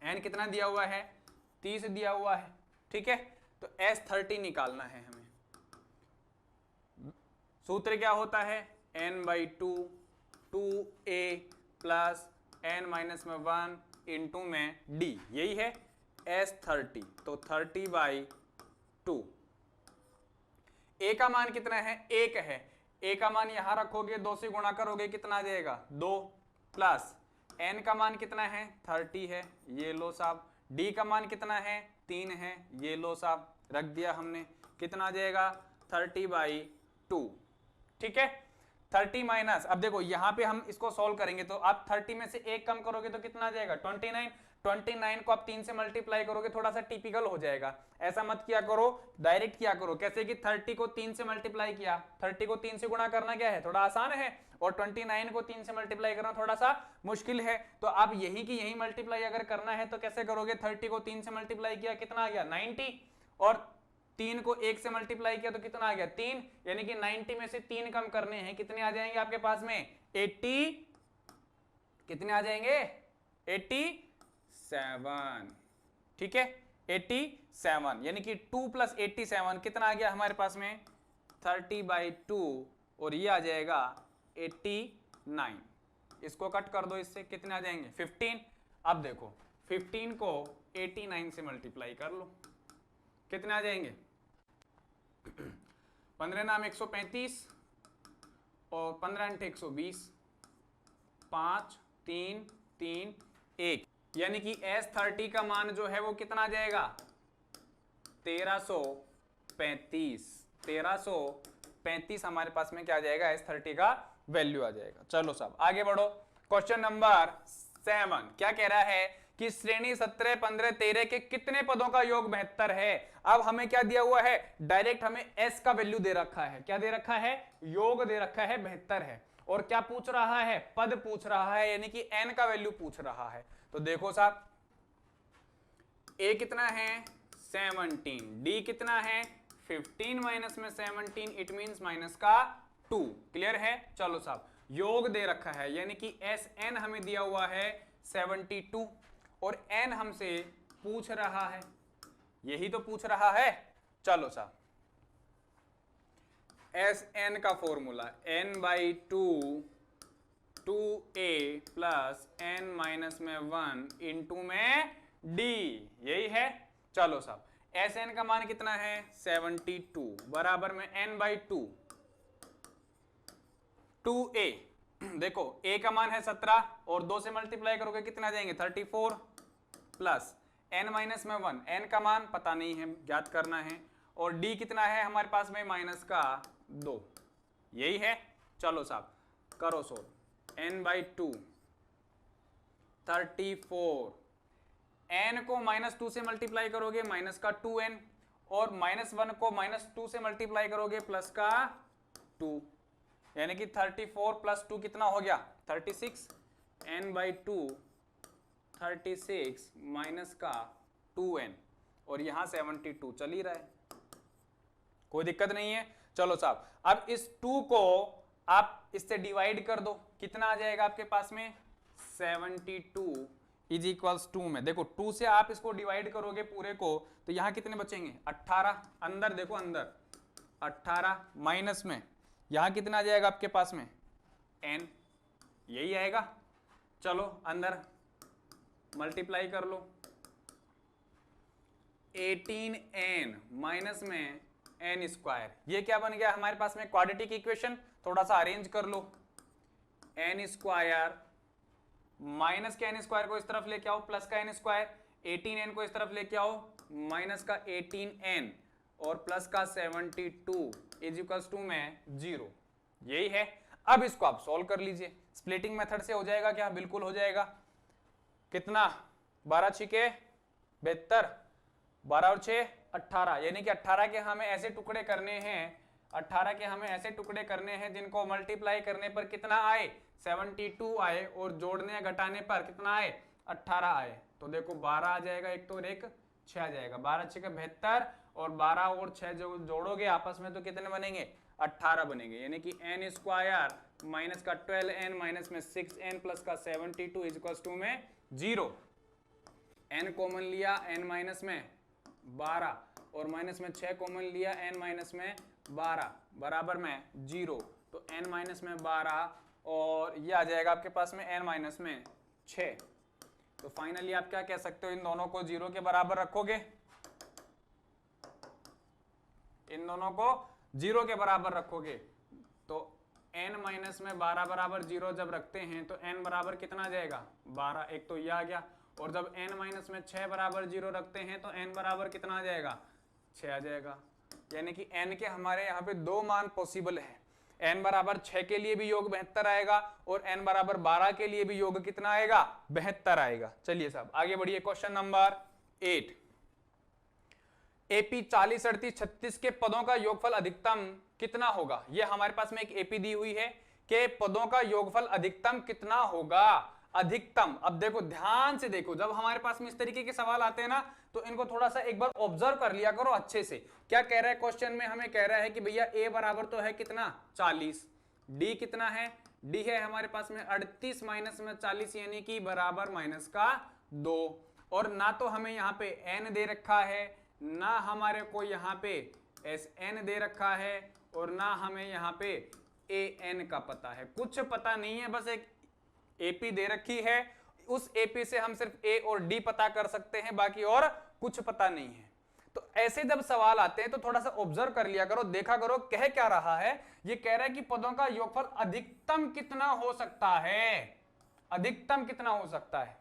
n कितना दिया हुआ है 30 दिया हुआ है। ठीक है, तो S30 निकालना है हमें। सूत्र क्या होता है, n/2 2a plus n minus में 1 इंटू में d, यही है S30। तो 30/2, a का मान कितना है 1 है, a का मान यहां रखोगे 2 से गुणा करोगे कितना आ जाएगा 2, प्लस n का मान कितना है 30 है, ये लो साहब, d का मान कितना है 3 है, ये लो साहब, रख दिया हमने, कितना आ जाएगा 30/2। ठीक है, 30 माइनस, अब देखो यहां पे हम इसको सॉल्व करेंगे तो आप 30 में से 1 कम करोगे तो कितना आ जाएगा 29, 29 को आप 3 से मल्टीप्लाई करोगे, थोड़ा सा टिपिकल हो जाएगा, ऐसा मत किया करो, डायरेक्ट किया करो। कैसे कि 30 को 3 से मल्टीप्लाई किया, 30 को 3 से गुणा करना क्या है थोड़ा आसान है, और 29 को 3 से मल्टीप्लाई करना थोड़ा सा मुश्किल है। तो आप यही की यही मल्टीप्लाई अगर करना है तो कैसे करोगे, 30 को 3 से मल्टीप्लाई किया कितना आ गया 90, और 3 को 1 से मल्टीप्लाई किया तो कितना आ गया 3, यानी कि 90 में से 3 कम करने हैं, कितने आ जाएंगे आपके पास में 80, कितने आ जाएंगे 87। ठीक है, 87, यानी कि 2 प्लस 87 कितना आ गया हमारे पास में 30/2, और ये आ जाएगा 89। इसको कट कर दो, इससे कितने आ जाएंगे 15। अब देखो 15 को 89 से मल्टीप्लाई कर लो, कितने आ जाएंगे 15 नाम 135 और 15 × 120, 5 3 3 1, यानी कि S30 का मान जो है वो कितना आ जाएगा 1335। 1335 हमारे पास में क्या आ जाएगा S30 का वैल्यू आ जाएगा। चलो साहब आगे बढ़ो। क्वेश्चन नंबर 7 क्या कह रहा है कि श्रेणी 17 15 13 के कितने पदों का योग 72 है। अब हमें क्या दिया हुआ है, डायरेक्ट हमें S का वैल्यू दे रखा है, क्या दे रखा है योग दे रखा है 72 है, और क्या पूछ रहा है पद पूछ रहा है, यानी कि n का वैल्यू पूछ रहा है। तो देखो साहब a कितना है 17, d कितना है 15 माइनस में 17, इट मींस माइनस का 2। क्लियर है, चलो साहब योग दे रखा है, यानी कि Sn हमें दिया हुआ है 72, और n हमसे पूछ रहा है, यही तो पूछ रहा है। चलो साहब Sn का formula n/2 2a plus n minus में 1 इंटू में d, यही है। चलो साहब Sn का मान कितना है 72 बराबर में n/2 2a, देखो a का मान है 17 और 2 से मल्टीप्लाई करोगे कितना आ जाएंगे 34, प्लस n माइनस में 1, n का मान पता नहीं है ज्ञात करना है, और d कितना है हमारे पास में माइनस का 2, यही है। चलो साहब करो सोल्व, n/2 34, n को -2 से मल्टीप्लाई करोगे माइनस का 2n, और -1 को -2 से मल्टीप्लाई करोगे प्लस का 2, यानी कि 34 प्लस 2 कितना हो गया 36, n/2 36 माइनस का 2n, और यहां 72 चल ही रहा है, कोई दिक्कत नहीं है। चलो साहब अब इस 2 को आप इससे डिवाइड कर दो, कितना आ जाएगा आपके पास में 72 इज इक्वल्स 2 में, देखो 2 से आप इसको डिवाइड करोगे पूरे को तो यहां कितने बचेंगे 18, अंदर देखो अंदर 18, माइनस में यहां कितना आ जाएगा आपके पास में n, यही आएगा। चलो अंदर मल्टीप्लाई कर लो, 18n माइनस में n स्क्वायर, ये क्या बन गया हमारे पास में क्वाड्रेटिक इक्वेशन। थोड़ा सा अरेंज कर लो, n स्क्वायर माइनस के n स्क्वायर को इस तरफ लेके आओ, प्लस का n स्क्वायर, 18n को इस तरफ लेके आओ, माइनस का 18n और प्लस का 72 इज इक्वल्स टू में 0। यही है। अब इसको आप सॉल्व कर लीजिए, स्प्लिटिंग मेथड से हो जाएगा क्या? बिल्कुल हो जाएगा। कितना? 12 छिके 72, 12 और 6 18, यानी कि 18 के हमें ऐसे टुकड़े करने हैं, 18 के हमें ऐसे टुकड़े करने हैं जिनको मल्टीप्लाई करने पर कितना आए? 72 आए, और जोड़ने या घटाने पर कितना आए? 18 आए। तो देखो 12 आ जाएगा एक तो, और एक 6 आ जाएगा, 12 6 72, और 12 और 6 जो जोड़ोगे आपस में तो कितने बनेंगे? 18 बनेंगे। यानी कि n स्क्वायर माइनस का 12n माइनस में 6n प्लस का 72 इज इक्वल टू में 0। n कॉमन लिया, n माइनस में 12, और माइनस में 6 कॉमन लिया, n माइनस में 12 बराबर में 0। तो n माइनस में 12 और ये आ जाएगा आपके पास में n माइनस में 6। तो फाइनली आप क्या कह सकते हो? इन दोनों को 0 के बराबर रखोगे, इन दोनों को 0 के बराबर रखोगे, तो n माइनस में 12 बराबर 0 जब रखते हैं तो n बराबर कितना आ जाएगा? 12। एक तो ये आ गया। और जब n माइनस में 6 बराबर 0 रखते हैं तो n बराबर कितना आ जाएगा? 6 आ जाएगा। यानी कि n के हमारे यहाँ पे दो मान पॉसिबल है। n बराबर 6 के लिए भी योग 72 आएगा, और n बराबर 12 के लिए भी योग कितना आएगा? 72 आएगा। चलिए साहब आगे बढ़िए, क्वेश्चन नंबर 8। एपी 40 38 36 के पदों का योगफल अधिकतम कितना होगा? ये हमारे पास में एक एपी दी हुई है कि पदों का योगफल अधिकतम कितना होगा? अधिकतम। अब देखो ध्यान से देखो, जब हमारे पास में इस तरीके के सवाल आते हैं ना, तो इनको थोड़ा सा एक बार ऑब्जर्व कर लिया करो अच्छे से। क्या कह रहा है क्वेश्चन में? हमें कह रहा है कि भैया a बराबर तो है कितना? 40। d कितना है? d है हमारे पास में 38 माइनस में 40 यानी कि बराबर माइनस का 2। और ना तो हमें यहाँ पे n दे रखा है, ना हमारे को यहाँ पे sn दे रखा है, और ना हमें यहाँ पे an का पता है। कुछ पता नहीं है, बस एक एपी दे रखी है। उस एपी से हम सिर्फ ए और डी पता कर सकते हैं, बाकी और कुछ पता नहीं है। तो ऐसे जब सवाल आते हैं तो थोड़ा सा ऑब्जर्व कर लिया करो, देखा करो कह क्या रहा है। ये कह रहा है कि पदों का योगफल अधिकतम कितना हो सकता है? अधिकतम कितना हो सकता है?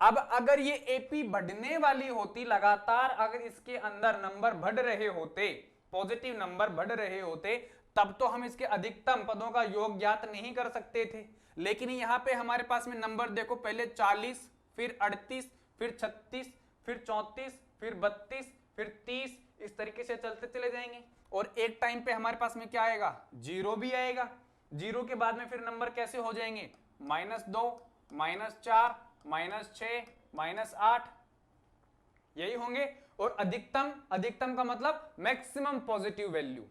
अब अगर ये एपी बढ़ने वाली होती लगातार, अगर इसके अंदर नंबर बढ़ रहे होते, पॉजिटिव नंबर बढ़ रहे होते, तब तो हम इसके अधिकतम पदों का योग ज्ञात नहीं कर सकते थे। लेकिन यहाँ पे हमारे पास में नंबर देखो, पहले 40, फिर 38, फिर 36, फिर 34, फिर 32, फिर 30, इस तरीके से चलते चले जाएंगे। और एक टाइम पे हमारे पास में क्या आएगा? 0 भी आएगा। 0 के बाद में फिर नंबर कैसे हो जाएंगे? -2, -4, -6, -8, यही होंगे। और अधिकतम, अधिकतम का मतलब maximum positive value,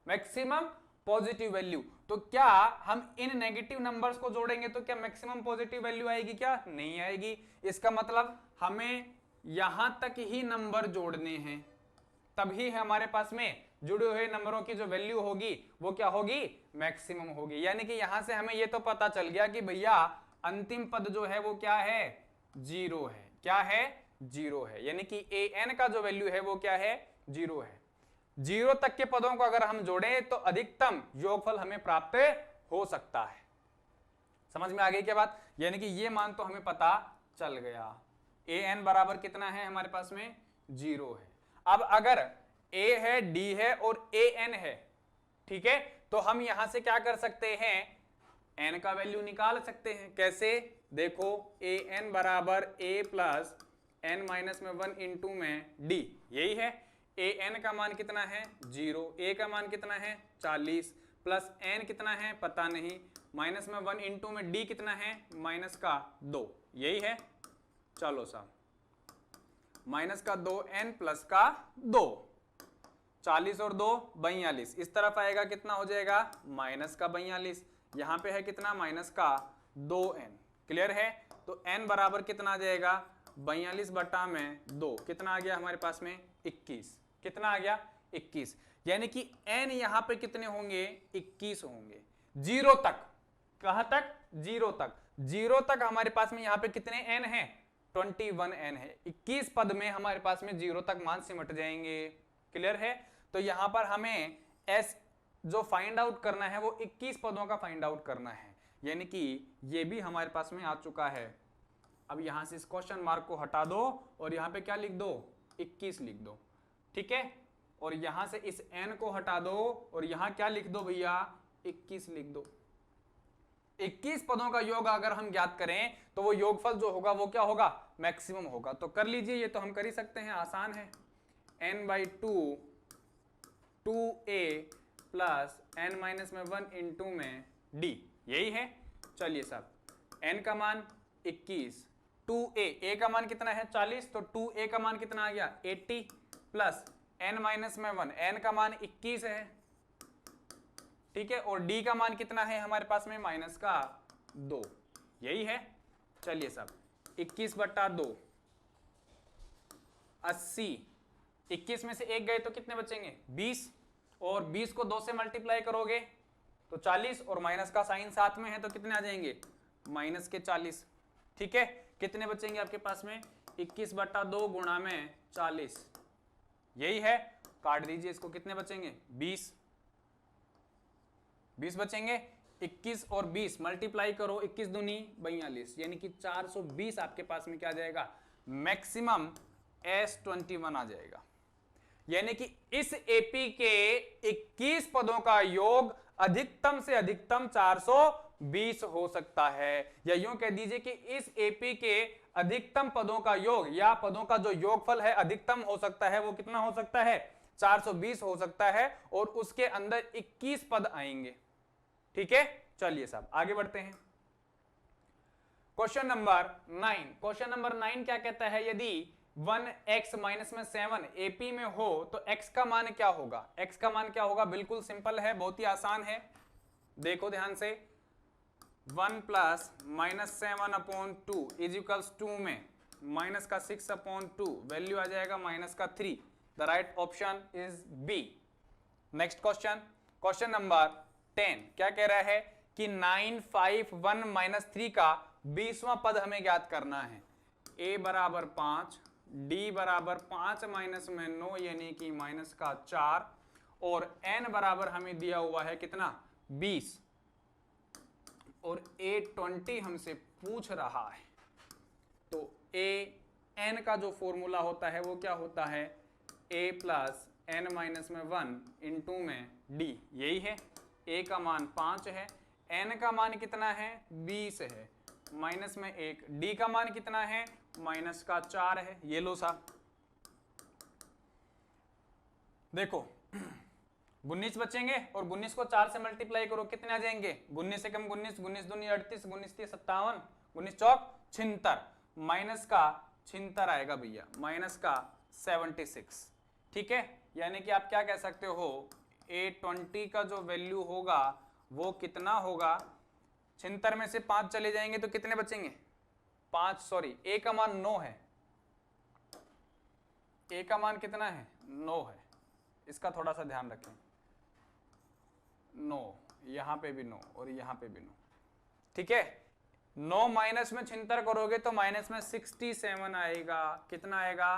maximum positive value. तो क्या हम इन नेगेटिव नंबर्स को जोड़ेंगे तो क्या मैक्सिमम पॉजिटिव वैल्यू आएगी? क्या नहीं आएगी। इसका मतलब हमें यहां तक ही नंबर जोड़ने हैं, तभी हमारे पास में जुड़े हुए नंबरों की जो वैल्यू होगी वो क्या होगी? मैक्सिमम होगी। यानी कि यहां से हमें ये तो पता चल गया कि भैया अंतिम पद जो है वो क्या है? 0 है। क्या है? 0 है। यानी कि an का जो वैल्यू है वो क्या है? 0 है। 0 तक के पदों को अगर हम जोड़ें तो अधिकतम योगफल हमें प्राप्त हो सकता है। समझ में आ गई क्या बात? यानी कि ये मान तो हमें पता चल गया। an बराबर कितना है हमारे पास में? 0 है। अब अगर a है, d है और an है, ठीक है, तो हम यहां से क्या कर सकते हैं? n का वैल्यू निकाल सकते हैं। कैसे? देखो an बराबर a प्लस n माइनस में 1 इंटू में d, यही है। an का मान कितना है? 0। a का मान कितना है? 40, प्लस n कितना है? पता नहीं, माइनस में 1 इंटू में d कितना है? माइनस का 2, यही है। चलो साहब, माइनस का 2n प्लस का 2, 40 और 2 42, इस तरफ आएगा कितना हो जाएगा? माइनस का 42। यहाँ पे है कितना? माइनस का 2n। क्लियर है? तो n बराबर कितना आ जाएगा? 42 बटा में 2, कितना आ गया हमारे पास में? 21। कितना आ गया? 21। यानी कि n यहाँ पे कितने होंगे? 21 होंगे। 0 तक, कहां तक? 0 तक। 0 तक हमारे पास में यहां पे कितने n है? 21 n है। 21 पद में हमारे पास में 0 तक मान सिमट जाएंगे। क्लियर है? तो यहां पर हमें s जो फाइंड आउट करना है वो 21 पदों का फाइंड आउट करना है, यानी कि ये भी हमारे पास में आ चुका है। अब यहां से इस क्वेश्चन मार्क को हटा दो और यहां पे क्या लिख दो? 21 लिख दो। ठीक है, और यहां से इस n को हटा दो और यहां क्या लिख दो भैया? 21 लिख दो। 21 पदों का योग अगर हम ज्ञात करें तो वो योगफल जो होगा वो क्या होगा? मैक्सिमम होगा। तो कर लीजिए, ये तो हम कर ही सकते हैं, आसान है। n/2 2a plus n minus में 1 इंटू में d, यही है। चलिए साहब, n का मान 21, 2a का मान कितना है? 40, तो 2a का मान कितना आ गया? 80 प्लस n माइनस में 1, n का मान 21 है, ठीक है, और d का मान कितना है हमारे पास में? माइनस का 2, यही है। चलिए साहब, 21/2 80, 21 में से एक गए तो कितने बचेंगे? 20, और 20 को 2 से मल्टीप्लाई करोगे तो 40, और माइनस का साइन साथ में है तो कितने आ जाएंगे? माइनस के 40। ठीक है, कितने बचेंगे आपके पास में? 21/2 गुणा में 40, यही है। काट दीजिए इसको, कितने बचेंगे? 20 बचेंगे। 21 और 20 मल्टीप्लाई करो, 21 दूनी 42, यानी कि 420 आपके पास में क्या आ जाएगा? मैक्सिमम S21 आ जाएगा। यानी कि इस एपी के 21 पदों का योग अधिकतम से अधिकतम 420 हो सकता है, या यूं कह दीजिए कि इस एपी के अधिकतम पदों का योग या पदों का जो योगफल है अधिकतम हो सकता है, वो कितना हो सकता है? 420 हो सकता है, और उसके अंदर 21 पद आएंगे। ठीक है, चलिए साहब आगे बढ़ते हैं। Question number 9। क्वेश्चन नंबर 9 क्या कहता है? यदि 1x माइनस में 7 एपी में हो तो x का मान क्या होगा? x का मान क्या होगा? बिल्कुल सिंपल है, बहुत ही आसान है। देखो ध्यान से, 1 प्लस माइनस 7/2 इज इक्वल्स 2 में माइनस का 6/2 वैल्यू आ जाएगा माइनस का 3। The right option is B. Next question, question number 10 क्या कह रहा है कि 9, 5, 1 माइनस 3 का 20वां पद हमें ज्ञात करना है। a बराबर 5, d बराबर 5 माइनस में 9 यानी कि माइनस का 4, और n बराबर हमें दिया हुआ है कितना? 20, और a 20 हमसे पूछ रहा है। तो a n का जो फॉर्मूला होता है वो क्या होता है? a प्लस n माइनस में 1 इंटू में d, यही है। a का मान 5 है, n का मान कितना है? 20 है, माइनस में 1, d का मान कितना है? माइनस का 4 है। ये लो साहब, देखो 19 बचेंगे, और 19 को 4 से मल्टीप्लाई करो, कितने आ जाएंगे? 19 से कम 19, 19 दूनी 38, 19 तीस 57, 19 चौक 76, माइनस का 76 आएगा भैया, माइनस का 76। ठीक है, यानी कि आप क्या कह सकते हो? A20 का जो वैल्यू होगा वो कितना होगा? 76 में से 5 चले जाएंगे तो कितने बचेंगे? 5, सॉरी, A का मान 9 है। A का मान कितना है? 9 है, इसका थोड़ा सा ध्यान रखें। 9, यहां पे भी 9 और यहां पे भी 9। ठीक है, 9 माइनस में 76 करोगे तो माइनस में 67 आएगा। कितना आएगा?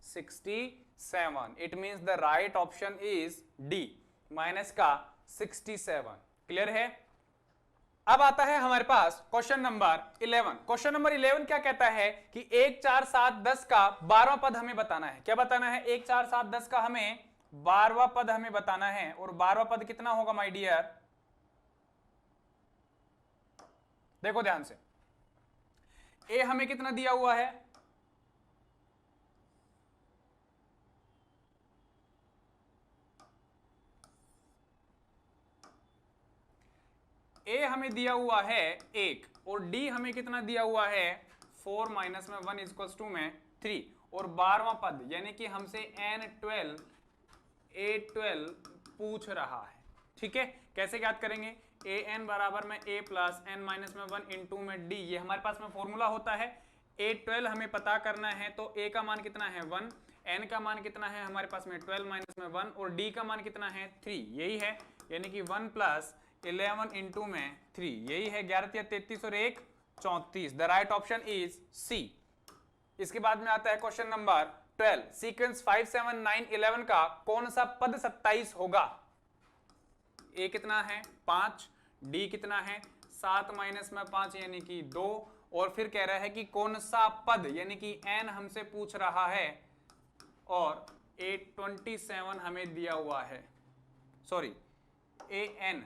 67। It means the right option is D, minus का 67। क्लियर है? अब आता है हमारे पास क्वेश्चन नंबर 11। क्वेश्चन नंबर 11 क्या कहता है कि 1, 4, 7, 10 का 12वां पद हमें बताना है। क्या बताना है? 1, 4, 7, 10 का हमें 12वां पद हमें बताना है, और 12वां पद कितना होगा माय डियर? देखो ध्यान से, ए हमें कितना दिया हुआ है? ए हमें दिया हुआ है 1, और डी हमें कितना दिया हुआ है? 4 माइनस में 1 इक्वल्स टू में 3, और 12वां पद यानी कि हमसे n12 a12 पूछ रहा है। ठीक है, कैसे ज्ञात करेंगे? an बराबर में a प्लस n माइनस में 1 इंटू में d, ये हमारे पास में फॉर्मूला होता है। a12 हमें पता करना है, तो a का मान कितना है? 1, n का मान कितना है हमारे पास में? 12 माइनस में 1, और d का मान कितना है? 3, यही है। यानी कि 1 प्लस 11 इंटू में 3, यही है 11 या 33 और 1 34। The right option is C. इसके बाद में आता है क्वेश्चन नंबर 12। सीक्वेंस 5 7 9 11 का कौन सा पद 27 होगा? ए कितना है 5, डी कितना है 7 माइनस में 5 यानी कि 2, और फिर कह रहा है कि कौन सा पद यानी कि एन हमसे पूछ रहा है, और ए 27 हमें दिया हुआ है, सॉरी ए एन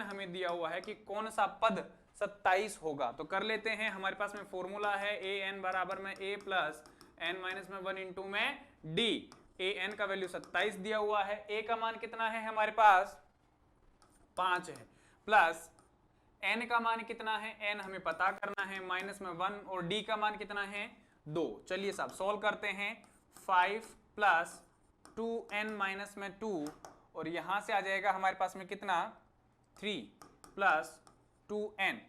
हमें दिया हुआ है कि कौन सा पद 27 होगा। तो कर लेते हैं, हमारे पास में फॉर्मूला है ए एन बराबर में ए प्लस एन माइनस में 1 इंटू में डी। ए एन का वैल्यू 27 दिया हुआ है, ए का मान कितना है हमारे पास 5 है, प्लस एन का मान कितना है, एन हमें पता करना है, माइनस में 1, और डी का मान कितना है 2। चलिए साहब सॉल्व करते हैं। 5 प्लस 2n माइनस में 2, और यहां से आ जाएगा हमारे पास में कितना 3 प्लस 2n,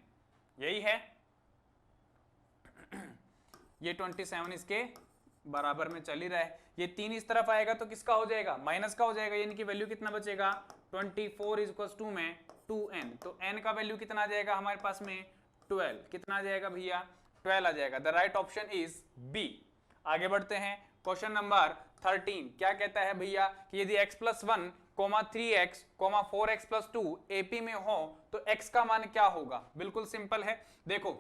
यही है। ये 27 इसके बराबर में चल ही रहा है। ये 3 इस तरफ आएगा तो किसका हो जाएगा, माइनस का हो जाएगा, यानी कि वैल्यू कितना बचेगा 24 इज इक्वल टू में 2n। तो n का वैल्यू कितना आ जाएगा हमारे पास में 12। कितना आ जाएगा भैया 12 आ जाएगा। The right option is B. आगे बढ़ते हैं, क्वेश्चन नंबर 13 क्या कहता है भैया कि यदि x plus 1 3x 4x plus 2 AP में हो तो x का मान क्या होगा। बिल्कुल सिंपल है, देखो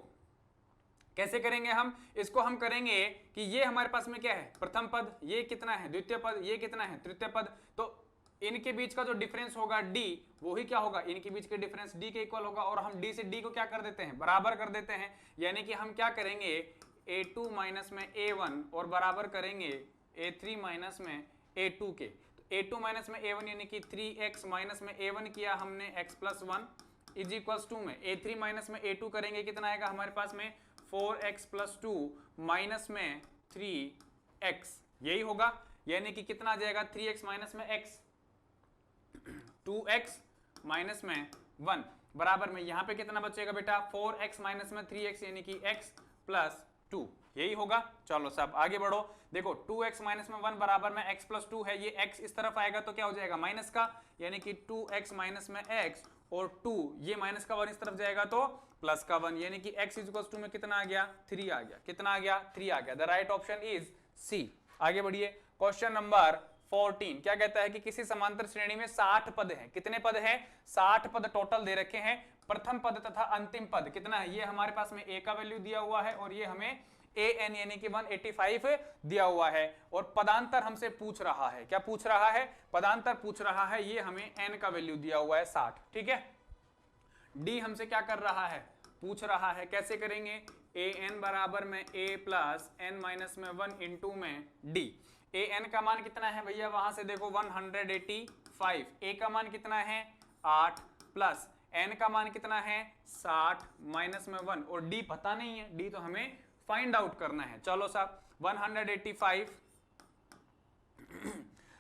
कैसे करेंगे हम इसको। हम करेंगे कि ये हमारे पास में क्या है प्रथम पद, ये कितना है द्वितीय पद, ये कितना है तृतीय पद, तो इनके बीच का जो डिफरेंस होगा d, वो ही क्या होगा इनके बीच के डिफरेंस d के इक्वल होगा, और हम d से d को क्या कर देते हैं बराबर कर देते हैं। यानी कि हम क्या करेंगे a2 माइनस में a1 और बराबर करेंगे a3 माइनस में a2 के। तो a2 माइनस में a1 यानी कि 3x माइनस में a1 किया हमने x प्लस 1 इज इक्वल्स 2 में a3 माइनस में a2 करेंगे, कितना आएगा हमारे पास में 4x प्लस 2 माइनस में 3x, यही होगा। यानी कि कितना आ जाएगा 3x माइनस में x 2x माइनस में 1 बराबर में यहाँ पे कितना बचेगा बेटा 4x माइनस में 3x यानी कि x प्लस 2, यही होगा। चलो सब आगे बढ़ो, देखो 2x माइनस में 1 बराबर में x प्लस 2 है, ये x इस तरफ आएगा तो क्या हो जाएगा माइनस का, यानी कि 2x माइनस में x, और 2 ये माइनस का 1 इस तरफ जाएगा तो प्लस का 1, यानी कि x इक्वल्स 2 में कितना आ गया 3 आ गया। कितना आ गया 3 आ गया। The right option is C. आगे बढ़िए, क्वेश्चन नंबर 14 क्या कहता है कि किसी समांतर श्रेणी में 60 पद हैं। कितने पद हैं 60 पद टोटल दे रखे हैं। प्रथम पद तथा अंतिम पद कितना है, ये हमारे पास में a का वैल्यू दिया हुआ है, और ये हमें an यानी कि 185 दिया हुआ है, और पदांतर हमसे पूछ रहा है। क्या पूछ रहा है पदांतर पूछ रहा है, ये हमें n का वैल्यू दिया हुआ है 60, ठीक है। d हमसे क्या कर रहा है पूछ रहा है, कैसे करेंगे an बराबर में a प्लस n माइनस में 1 इंटू में d। an का मान कितना है भैया, वहां से देखो 185, a का मान कितना है 8 प्लस n का मान कितना है 60 माइनस में 1, और d पता नहीं है, d तो हमें फाइंड आउट करना है। चलो साहब 185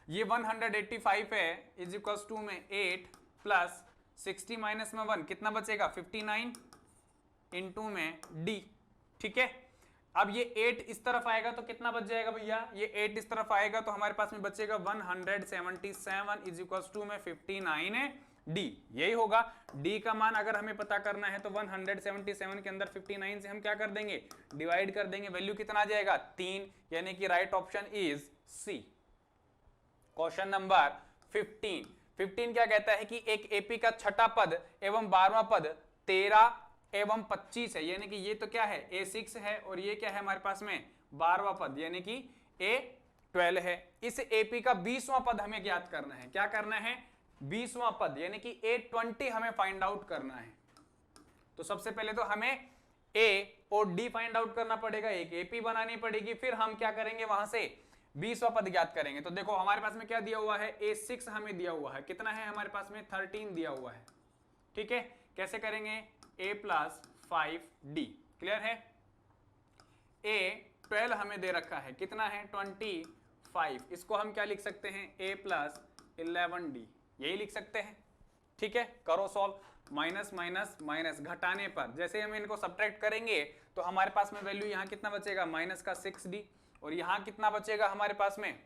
ये 185 है इज इक्वल्स टू में 8 प्लस 60 माइनस में 1 कितना बचेगा 59 इंटू में d, ठीक है। अब ये 8 इस तरफ आएगा तो कितना बच जाएगा भैया, ये 8 इस तरफ आएगा तो हमारे पास में बचेगा 177 इज इक्वल्स टू में 59 है d, यही होगा। d का मान अगर हमें पता करना है तो 177 के अंदर 59 से हम क्या कर देंगे डिवाइड कर देंगे, वैल्यू कितना आ जाएगा 3, यानी कि right option is C. Question number 15 क्या कहता है कि एक एपी का छठा पद एवं 12वां पद 13 एवं 25 है, यानी कि ये तो क्या है A6 है, और ये क्या है हमारे पास में 12वां पद यानी कि A12 है। इस एपी का 20वां पद हमें ज्ञात करना है। क्या करना है 20वां पद यानी कि A20 हमें फाइंड आउट करना है। तो सबसे पहले तो हमें A और D फाइंड आउट करना पड़ेगा, एक एपी बनानी पड़ेगी, फिर हम क्या करेंगे वहां से 20वां पद ज्ञात करेंगे। तो देखो हमारे पास में क्या दिया हुआ है A6 हमें दिया हुआ है, कितना है हमारे पास में 13 दिया हुआ है, ठीक है। कैसे करेंगे a प्लस 5d, क्लियर है। A12 हमें दे रखा है, कितना है 25, इसको हम क्या लिख सकते हैं a प्लस 11d, यही लिख सकते हैं, ठीक है। करो सॉल्व, माइनस माइनस माइनस घटाने पर जैसे हम इनको सब्ट्रैक्ट करेंगे तो हमारे पास में वैल्यू यहाँ कितना बचेगा माइनस का 6d, और यहाँ कितना बचेगा हमारे पास में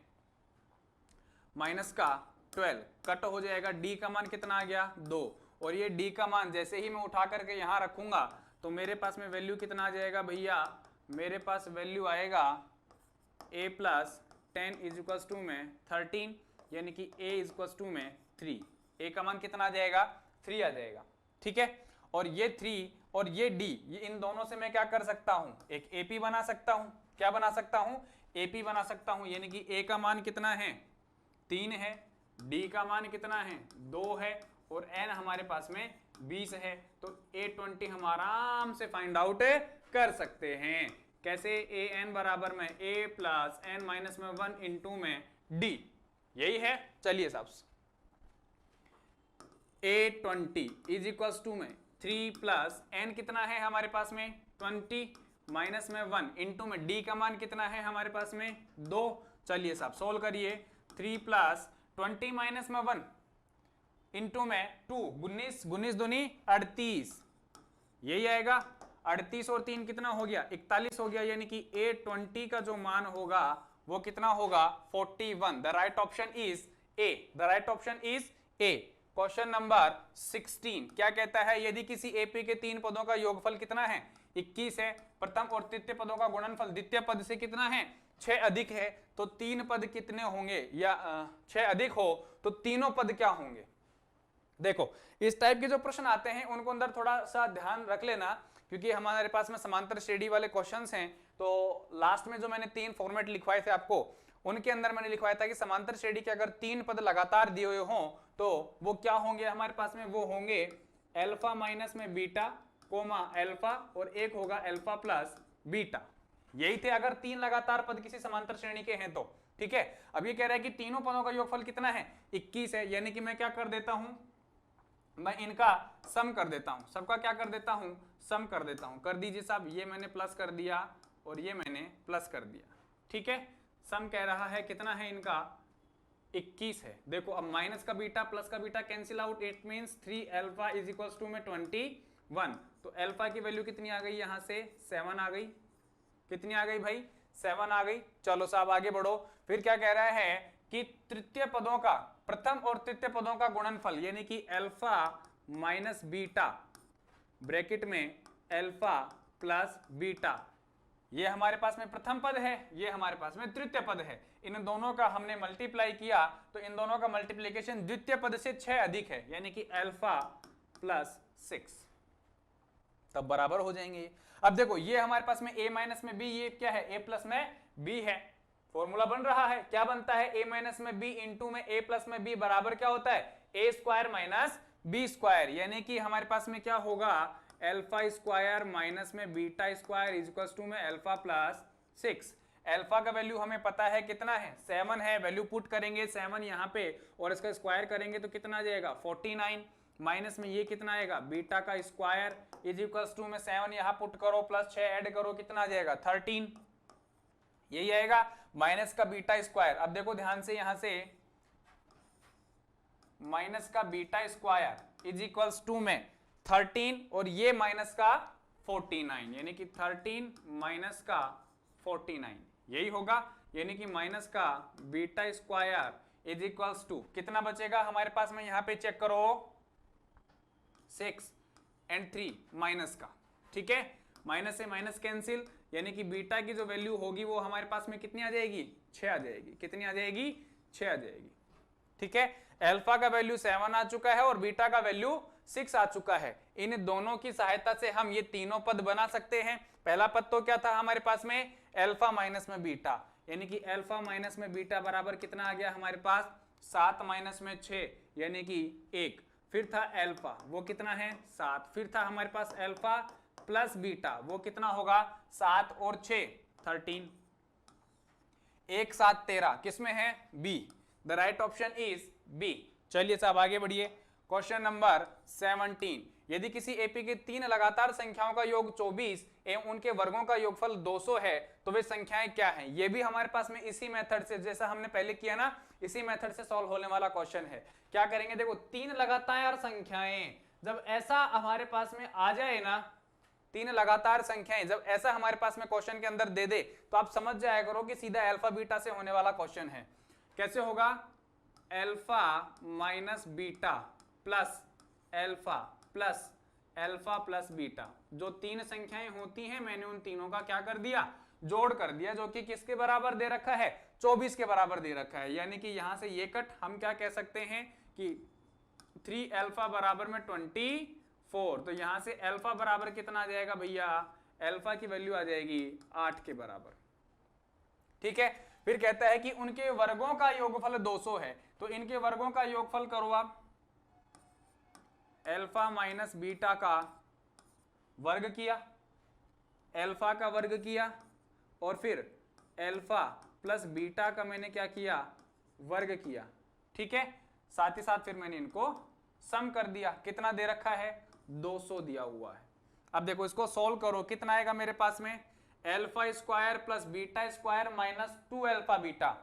माइनस का 12 कट हो जाएगा, d का मान कितना आ गया 2, और ये d का मान जैसे ही मैं उठा करके यहां रखूंगा तो मेरे पास में वैल्यू कितना आ जाएगा भैया, मेरे पास वैल्यू आएगा a plus 10 is equal to में 13, यानी कि a इज इक्वल टू में 3, a का मान कितना आ जाएगा 3 आ जाएगा, ठीक है। और ये 3 और ये d, ये इन दोनों से मैं क्या कर सकता हूं, एक AP बना सकता हूं, क्या बना सकता हूं, AP बना सकता हूं, यानी कि a का मान कितना है 3 है, d का मान कितना है 2 है, और n हमारे पास में 20 है, तो a20 हम आराम से फाइंड आउट कर सकते हैं। कैसे, an बराबर में a प्लस n माइनस में 1 इंटू में d, यही है। चलिए साहब, a20 इज इक्वल टू में 3 प्लस n कितना है हमारे पास में 20 माइनस में 1 इंटू में d का मान कितना है हमारे पास में 2। चलिए साहब सोल्व करिए, 3 प्लस 20 माइनस में 1 इंटू में 2, 19 दूनी 38, यही आएगा। 38 और 3 कितना हो गया 41 हो गया, यानी कि a20 का जो मान होगा वो कितना होगा 41। The right option is a, the right option is a. Question number 16 क्या कहता है, यदि किसी एपी के 3 पदों का योगफल कितना है 21 है, प्रथम और तृतीय पदों का गुणनफल द्वितीय पद से कितना है 6 अधिक है, तो 3 पद कितने होंगे, या 6 अधिक हो तो तीनों पद क्या होंगे। देखो इस टाइप के जो प्रश्न आते हैं उनको अंदर थोड़ा सा ध्यान रख लेना, क्योंकि हमारे पास में समांतर श्रेणी वाले क्वेश्चंस हैं। तो लास्ट में जो मैंने 3 फॉर्मेट लिखवाए थे आपको, उनके अंदर मैंने लिखवाया था कि समांतर श्रेणी के अगर 3 पद लगातार दिए हुए हों तो वो क्या होंगे हमारे पास में, वो होंगे अल्फा माइनस में बीटा कोमा अल्फा, और एक होगा अल्फा प्लस बीटा। यही थे अगर 3 लगातार पद किसी समांतर श्रेणी के हैं तो, ठीक है। अब ये कह रहा है कि तीनों पदों का योगफल कितना है 21 है, यानी कि मैं क्या कर देता हूं, मैं इनका सम कर देता हूं, सबका क्या कर देता हूं, सम कर देता हूं। कर दीजिए साहब, ये मैंने प्लस कर दिया और ये मैंने प्लस कर दिया, ठीक है। सम कह रहा है कितना है इनका 21 है। देखो अब माइनस का बीटा प्लस का beta cancel out, it means 3 alpha is equals to में 21, तो अल्फा की वैल्यू कितनी आ गई, यहां से 7 आ गई, कितनी आ गई भाई 7 आ गई। चलो साहब आगे बढ़ो, फिर क्या कह रहा है कि तृतीय पदों का, प्रथम और तृतीय पदों का गुणनफल, यानी कि अल्फा माइनस बीटा ब्रैकेट में अल्फा प्लस बीटा, ये हमारे पास में प्रथम पद है, ये हमारे पास में तृतीय पद है। इन दोनों का हमने मल्टीप्लाई किया तो इन दोनों का मल्टीप्लिकेशन द्वितीय पद से 6 अधिक है, यानी कि अल्फा प्लस 6, तब बराबर हो जाएंगे। अब देखो ये हमारे पास में a माइनस में b, ये क्या है a प्लस में b है, फॉर्मूला बन रहा है, क्या बनता है a माइनस में b इंटू में a प्लस में b बराबर क्या होता है a square minus b square, यानी कि हमारे पास में क्या होगा अल्फा स्क्वायर माइनस में beta square is equal to में अल्फा प्लस 6। अल्फा का वैल्यू हमें पता है कितना है 7 है, वैल्यू पुट करेंगे 7 यहाँ पे और इसका स्क्वायर करेंगे तो कितना आ जाएगा 49, माइनस में ये कितना आएगा बीटा का स्क्वायर इज इक्वल टू में 7 यहाँ पुट करो प्लस 6 ऐड करो कितना आ जाएगा 13, यही आएगा माइनस का बीटा स्क्वायर। अब देखो ध्यान से, यहां से माइनस का beta square is equal to में 13 और ये माइनस का 49, यानी कि 13 माइनस का 49 यही होगा, यानी कि माइनस का beta square is equals to कितना बचेगा हमारे पास में, यहां पे चेक करो 6 एंड 3 माइनस का, ठीक है, माइनस से माइनस कैंसिल, यानी कि बीटा की जो वैल्यू होगी वो हमारे पास में कितनी आ जाएगी 6 आ जाएगी, कितनी आ जाएगी 6 आ जाएगी, ठीक है। अल्फा का वैल्यू 7 आ चुका है और बीटा का वैल्यू 6 आ चुका है। इन दोनों की सहायता से हम ये तीनों पद बना सकते हैं। पहला पद तो क्या था हमारे पास में अल्फा माइनस में बीटा, यानी कि अल्फा माइनस में बीटा बराबर कितना आ गया हमारे पास 7 माइनस में 6 यानी कि 1, फिर था अल्फा वो कितना है 7, फिर था हमारे पास अल्फा प्लस बीटा वो कितना होगा 7 और 6 13, 1 7 13 किसमें है B, the right option is B. चलिए साहब आगे बढ़िए, क्वेश्चन नंबर 17, यदि किसी एपी के 3 लगातार संख्याओं का योग 24 एवं उनके वर्गों का योगफल 200 है तो वे संख्याएं क्या हैं। ये भी हमारे पास में इसी मेथड से, जैसा हमने पहले किया ना, इसी मेथड से सॉल्व होने वाला क्वेश्चन है। क्या करेंगे, देखो 3 लगातार संख्याएं जब ऐसा हमारे पास में आ जाए ना, 3 लगातार संख्याएं जब ऐसा हमारे पास में क्वेश्चन के अंदर दे दे तो आप समझ जाया करो कि सीधा अल्फा बीटा से होने वाला क्वेश्चन है। कैसे होगा, alpha minus beta plus alpha plus beta. जो तीन संख्याएं होती हैं मैंने उन तीनों का क्या कर दिया, जोड़ कर दिया, जो कि किसके बराबर दे रखा है, 24 के बराबर दे रखा है। यानी कि यहां से ये कट हम क्या कह सकते हैं कि 3 अल्फा बराबर में 24। तो यहां से अल्फा बराबर कितना आ जाएगा भैया, अल्फा की वैल्यू आ जाएगी 8 के बराबर। ठीक है, फिर कहता है कि उनके वर्गों का योगफल 200 है। तो इनके वर्गों का योगफल करो आप, अल्फा माइनस बीटा का वर्ग किया, अल्फा का वर्ग किया, और फिर अल्फा प्लस बीटा का मैंने क्या किया, वर्ग किया। ठीक है, साथ ही साथ फिर मैंने इनको सम कर दिया। कितना दे रखा है, 200 दिया हुआ है। अब देखो इसको सोल्व करो, कितना आएगा मेरे पास में, alpha square plus beta square minus 2 alpha beta.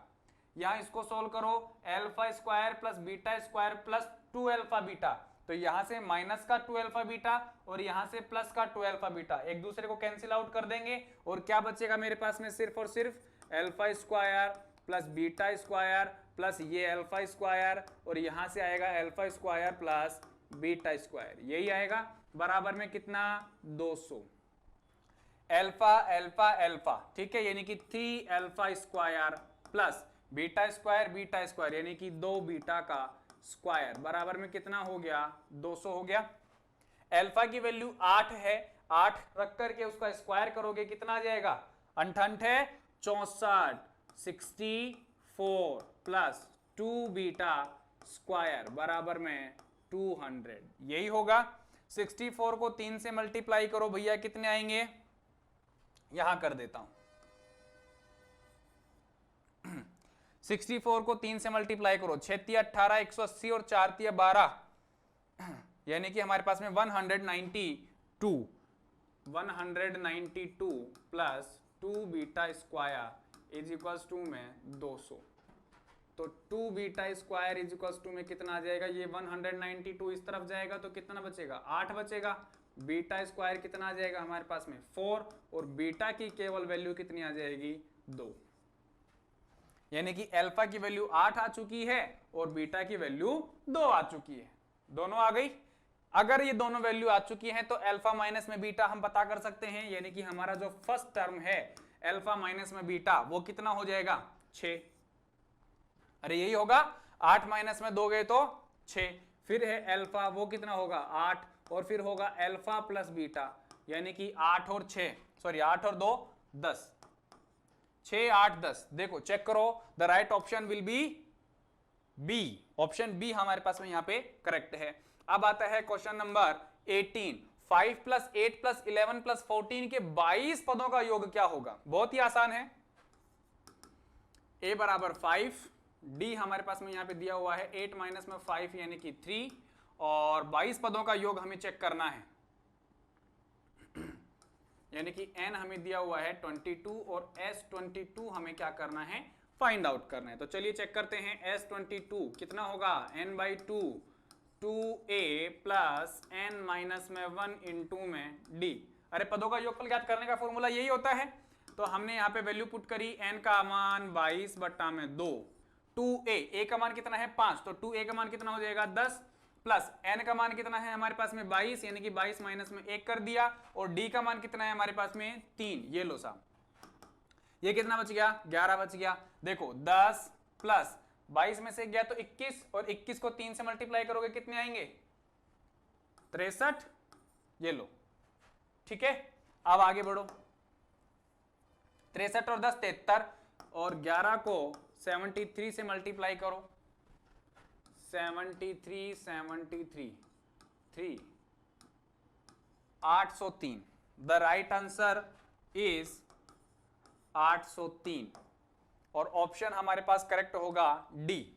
यहां इसको सोल्व करो, alpha square plus beta square plus 2 alpha beta. तो यहां से माइनस का 2 अल्फा बीटा और यहां से प्लस का 2 अल्फा बीटा एक दूसरे को कैंसिल आउट कर देंगे, और क्या बचेगा मेरे पास में, सिर्फ और सिर्फ alpha square plus beta square plus ये अल्फा स्क्वायर, और यहां से आएगा alpha square plus beta square, यही आएगा बराबर में कितना, 200। अल्फा अल्फा अल्फा, ठीक है, यानी कि 3 alpha square plus beta square यानी कि 2 बीटा का स्क्वायर बराबर में कितना हो गया, 200 हो गया। अल्फा की वैल्यू 8 है, 8 रख करके उसका स्क्वायर करोगे कितना आ जाएगा, 8 है 64, 64 प्लस 2 बीटा स्क्वायर बराबर में 200, यही होगा। 64 को 3 से मल्टीप्लाई करो भैया, कितने आएंगे, यहां कर देता हूं, 64 को 3 से मल्टीप्लाई करो, 6 × 18 180 और 4 × 12 यानी कि हमारे पास में 192 plus 2 beta square is equals to में 200। तो 2 beta square is equals to में कितना आ जाएगा, ये 192 इस तरफ जाएगा तो कितना बचेगा, 8 बचेगा। बीटा स्क्वायर कितना आ जाएगा हमारे पास में 4, और बीटा की केवल वैल्यू कितनी आ जाएगी, 2। यानी कि अल्फा की वैल्यू 8 आ चुकी है और बीटा की वैल्यू 2 आ चुकी है, दोनों आ गई। अगर ये दोनों वैल्यू आ चुकी हैं तो अल्फा माइनस में बीटा हम पता कर सकते हैं, यानी कि हमारा जो फर्स्ट टर्म है अल्फा माइनस में बीटा वो कितना हो जाएगा, 6। अरे यही होगा, 8 माइनस में 2 गए तो 6, फिर है अल्फा वो कितना होगा 8, और फिर होगा अल्फा प्लस बीटा यानी कि 8 और 2 10, 6 8 10। देखो चेक करो, the right option will be B, option B हमारे पास में यहाँ पे करेक्ट है। अब आता है question number 18, 5 plus 8 plus 11 plus 14 के 22 पदों का योग क्या होगा। बहुत ही आसान है, a बराबर 5, d हमारे पास में यहाँ पे दिया हुआ है 8 माइनस में 5 यानी कि 3, और 22 पदों का योग हमें चेक करना है, यानी कि n हमें दिया हुआ है 22 और s22 हमें क्या करना है, फाइंड आउट करना है। तो चलिए चेक करते हैं, s22 कितना होगा, n/2 2a plus n minus में 1 इंटू में d। अरे पदों का योगफल ज्ञात करने का फॉर्मूला यही होता है। तो हमने यहाँ पे वैल्यू पुट करी, n का मान 22/2, 2a का मान कितना है 5, तो 2a का मान कितना हो जाएगा 10, प्लस n का मान कितना है हमारे पास में 22 यानी कि 22 माइनस में 1 कर दिया, और d का मान कितना है हमारे पास में 3, ये लो साहब, ये कितना बच गया 11 बच गया। देखो 10 प्लस 22 में से गया तो 21, और 21 को 3 से मल्टीप्लाई करोगे कितने आएंगे 63, ये लो। ठीक है, अब आगे बढ़ो, 63 और 10 73, और 11 को 73 से मल्टीप्लाई करो, 73 3 803। द राइट आंसर इज 803, और ऑप्शन हमारे पास करेक्ट होगा डी।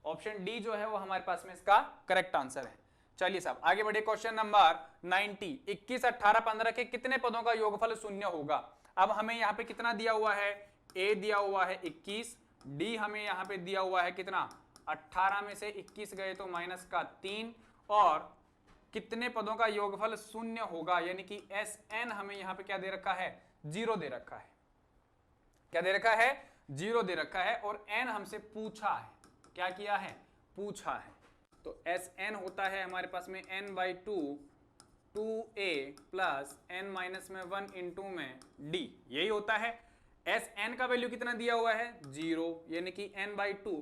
ऑप्शन डी जो है वो हमारे पास में इसका करेक्ट आंसर है। चलिए साहब आगे बढ़े, क्वेश्चन नंबर 90, 21 18 15 के कितने पदों का योगफल 0 होगा। अब हमें यहाँ पे कितना दिया हुआ है, a दिया हुआ है 21, d हमें यहाँ पे दिया हुआ है कितना 18 में से 21 गए तो माइनस का 3, और कितने पदों का योगफल 0 होगा, यानी कि Sn हमें यहाँ पे क्या दे रखा है, 0 दे रखा है। क्या दे रखा है, 0 दे रखा है, और n हमसे पूछा है। क्या किया है, पूछा है। तो Sn होता है हमारे पास में n/2 2a plus n-1 into में d, यही होता है। Sn का वैल्यू कितना दिया हुआ है, 0, यानी कि n/2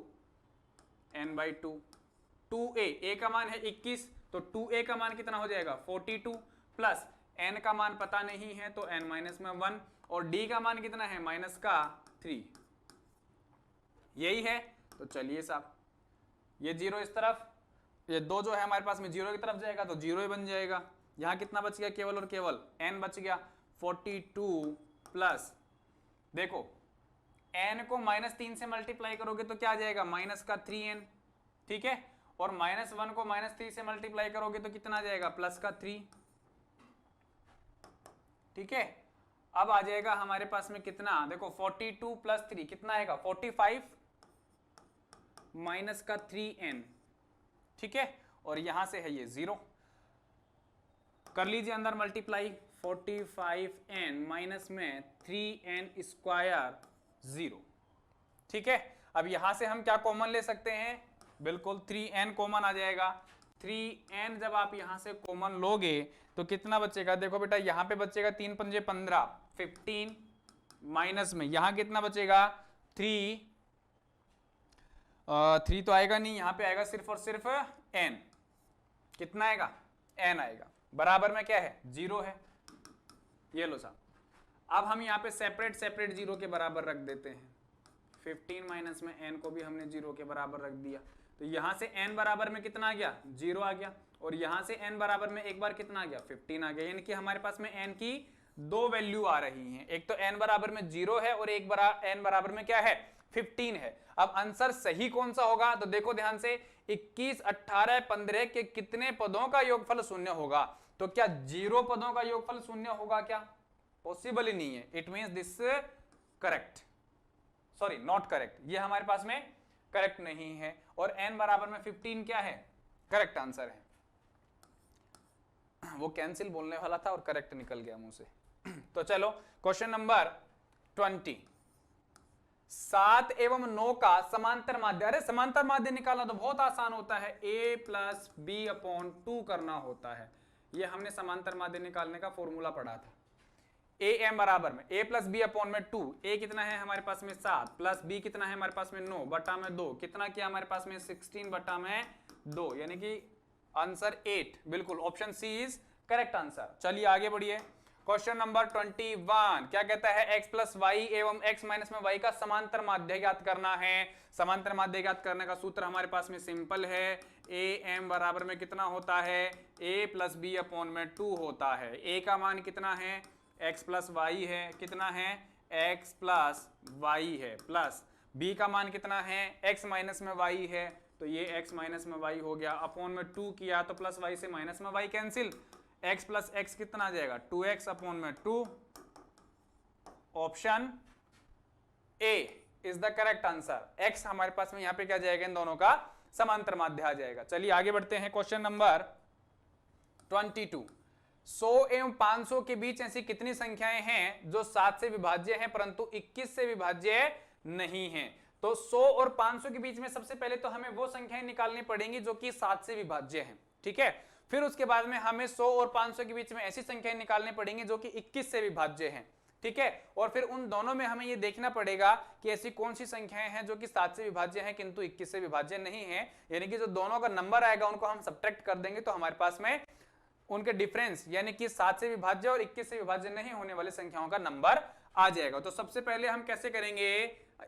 2a, a का मान है 21, तो 2a का मान कितना हो जाएगा 42 प्लस n का मान पता नहीं है तो n-1 और d का मान कितना है -3, यही है। तो चलिए साहब ये 0 इस तरफ, ये 2 जो है हमारे पास में 0 की तरफ जाएगा तो 0 ही बन जाएगा। यहां कितना बच गया, केवल और केवल n बच गया 42 प्लस, देखो n को -3 से मल्टीप्लाई करोगे तो क्या आ जाएगा -3n, ठीक है, और -1 को -3 से मल्टीप्लाई करोगे तो कितना आ जाएगा +3, ठीक है। अब आ जाएगा हमारे पास में कितना, देखो 42 प्लस 3 कितना आएगा 45 -3n, ठीक है, और यहां से है ये 0, कर लीजिए अंदर मल्टीप्लाई, 45n माइनस में 3n स्क्वायर 0, ठीक है। अब यहां से हम क्या कॉमन ले सकते हैं, बिल्कुल 3n कॉमन आ जाएगा। 3n जब आप यहां से कॉमन लोगे तो कितना बचेगा, देखो बेटा यहां पे बचेगा 3 पंजे 15 15 माइनस में यहां कितना बचेगा 3 तो आएगा नहीं, यहां पे आएगा सिर्फ और सिर्फ n, कितना आएगा n आएगा, बराबर में क्या है 0 है। ये लो साहब, अब हम यहाँ पे सेपरेट सेपरेट 0 के बराबर रख देते हैं, 15 माइनस में n को भी हमने 0 के बराबर रख दिया, तो यहां से n बराबर में कितना आ गया 0 आ गया, और यहां से n बराबर में एक बार कितना आ गया 15 आ गया, यानी कि हमारे पास में n की 2 वैल्यू आ रही हैं, एक तो n बराबर में 0 है और एक n बराबर में क्या है 15 है। अब आंसर सही कौन सा होगा, तो देखो ध्यान से 21 18 15 के कितने पदों का योगफल शून्य होगा, तो क्या 0 पदों का योगफल शून्य होगा क्या, पॉसिबल ही नहीं है। It means this correct, sorry not correct, ये हमारे पास में करेक्ट नहीं है, और n बराबर में 15 क्या है करेक्ट आंसर है। वो कैंसिल बोलने वाला था और करेक्ट निकल गया मुंह से। तो चलो क्वेश्चन नंबर 20, 7 एवं 9 का समांतर माध्य, अरे समांतर माध्य निकालना तो बहुत आसान होता है, a प्लस बी अपॉन 2 करना होता है, ये हमने समांतर माध्य निकालने का फॉर्मूला पढ़ा था। ए एम बराबर में a प्लस बी अपॉन में 2, a कितना है हमारे पास में 7 प्लस b कितना है हमारे पास में 9 बटा में 2, कितना किया हमारे पास में 16 बटा में 2, यानी कि आंसर 8, बिल्कुल option C is correct answer. चलिए आगे बढ़िए, क्वेश्चन नंबर 21 क्या कहता है, x प्लस वाई एवं x माइनस में y का समांतर माध्य ज्ञात करना है। समांतर माध्य ज्ञात करने का सूत्र हमारे पास में सिंपल है, a m बराबर में कितना होता है a प्लस बी अपॉन में 2 होता है, a का मान कितना है x प्लस वाई है, कितना है x प्लस वाई है, प्लस b का मान कितना है x माइनस में y है, तो ये x माइनस में y हो गया, अपॉन में 2 किया तो प्लस y से माइनस में y cancel, x plus x कितना आ जाएगा 2x अपॉन में 2, option A is the correct answer. x हमारे पास में यहाँ पे क्या जाएगा, इन दोनों का समांतर माध्य आ जाएगा। चलिए आगे बढ़ते हैं, क्वेश्चन नंबर 22, 100 एवं 500 के बीच ऐसी कितनी संख्याएं हैं जो 7 से विभाज्य हैं परंतु 21 से विभाज्य नहीं हैं। तो 100 और 500 के बीच में सबसे पहले तो हमें वो संख्याएं निकालनी पड़ेंगी जो कि 7 से विभाज्य हैं, ठीक है। फिर उसके बाद में हमें 100 और 500 के बीच में ऐसी संख्याएं निकालनी पड़ेंगी जो कि 21 से विभाज्य हैं, ठीक है। और फिर उन दोनों में हमें ये देखना पड़ेगा कि ऐसी कौन सी संख्याएं हैं जो कि 7 से विभाज्य हैं किंतु 21 से विभाज्य नहीं है, यानी कि जो दोनों का नंबर आएगा उनको हम सब्ट्रैक्ट कर देंगे तो हमारे पास में उनके डिफरेंस यानी कि 7 से विभाज्य और 21 से विभाज्य नहीं होने वाली संख्याओं का नंबर आ जाएगा। तो सबसे पहले हम कैसे करेंगे,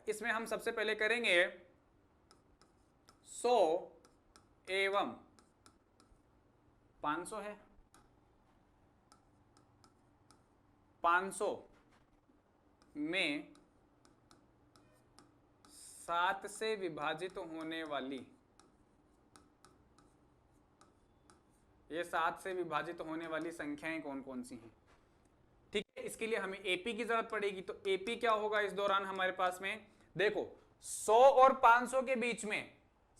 इसमें हम सबसे पहले करेंगे 100 एवं 500 है, 500 में 7 से विभाजित होने वाली, ये 7 से विभाजित होने वाली संख्याएं कौन कौन सी हैं, ठीक है। इसके लिए हमें एपी की जरूरत पड़ेगी, तो एपी क्या होगा इस दौरान हमारे पास में, देखो 100 और 500 के बीच में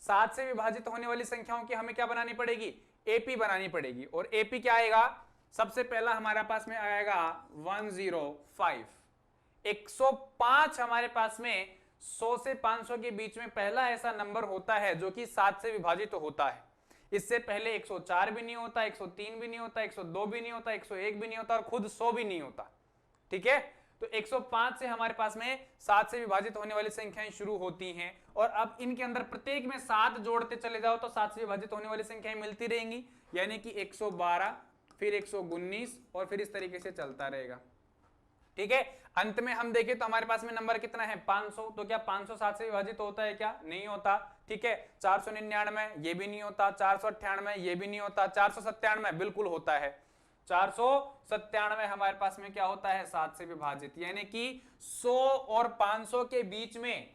7 से विभाजित होने वाली संख्याओं की हमें क्या बनानी पड़ेगी, एपी बनानी पड़ेगी। और एपी क्या आएगा, सबसे पहला हमारे पास में आएगा 105, 105 हमारे पास में 100 से 500 के बीच में पहला ऐसा नंबर होता है जो कि 7 से विभाजित होता है। इससे पहले 104 भी नहीं होता, 103 भी नहीं होता, 102 भी नहीं होता, 101 भी नहीं होता और खुद 100 भी नहीं होता। ठीक है, तो 105 से हमारे पास में 7 से विभाजित होने वाली संख्याएं शुरू होती हैं और अब इनके अंदर प्रत्येक में 7 जोड़ते चले जाओ तो 7 से विभाजित होने वाली संख्याएं मिलती रहेंगी, यानी कि 112, फिर 119 और फिर इस तरीके से चलता रहेगा। ठीक है, अंत में हम देखें तो हमारे पास में नंबर कितना है 500, तो क्या 500 7 से विभाजित होता है क्या? नहीं होता। ठीक है, 499 ये भी नहीं होता, 498 ये भी नहीं होता, 497 बिल्कुल होता है। 497 हमारे पास में क्या होता है 7 से विभाजित, यानी कि 100 और 500 के बीच में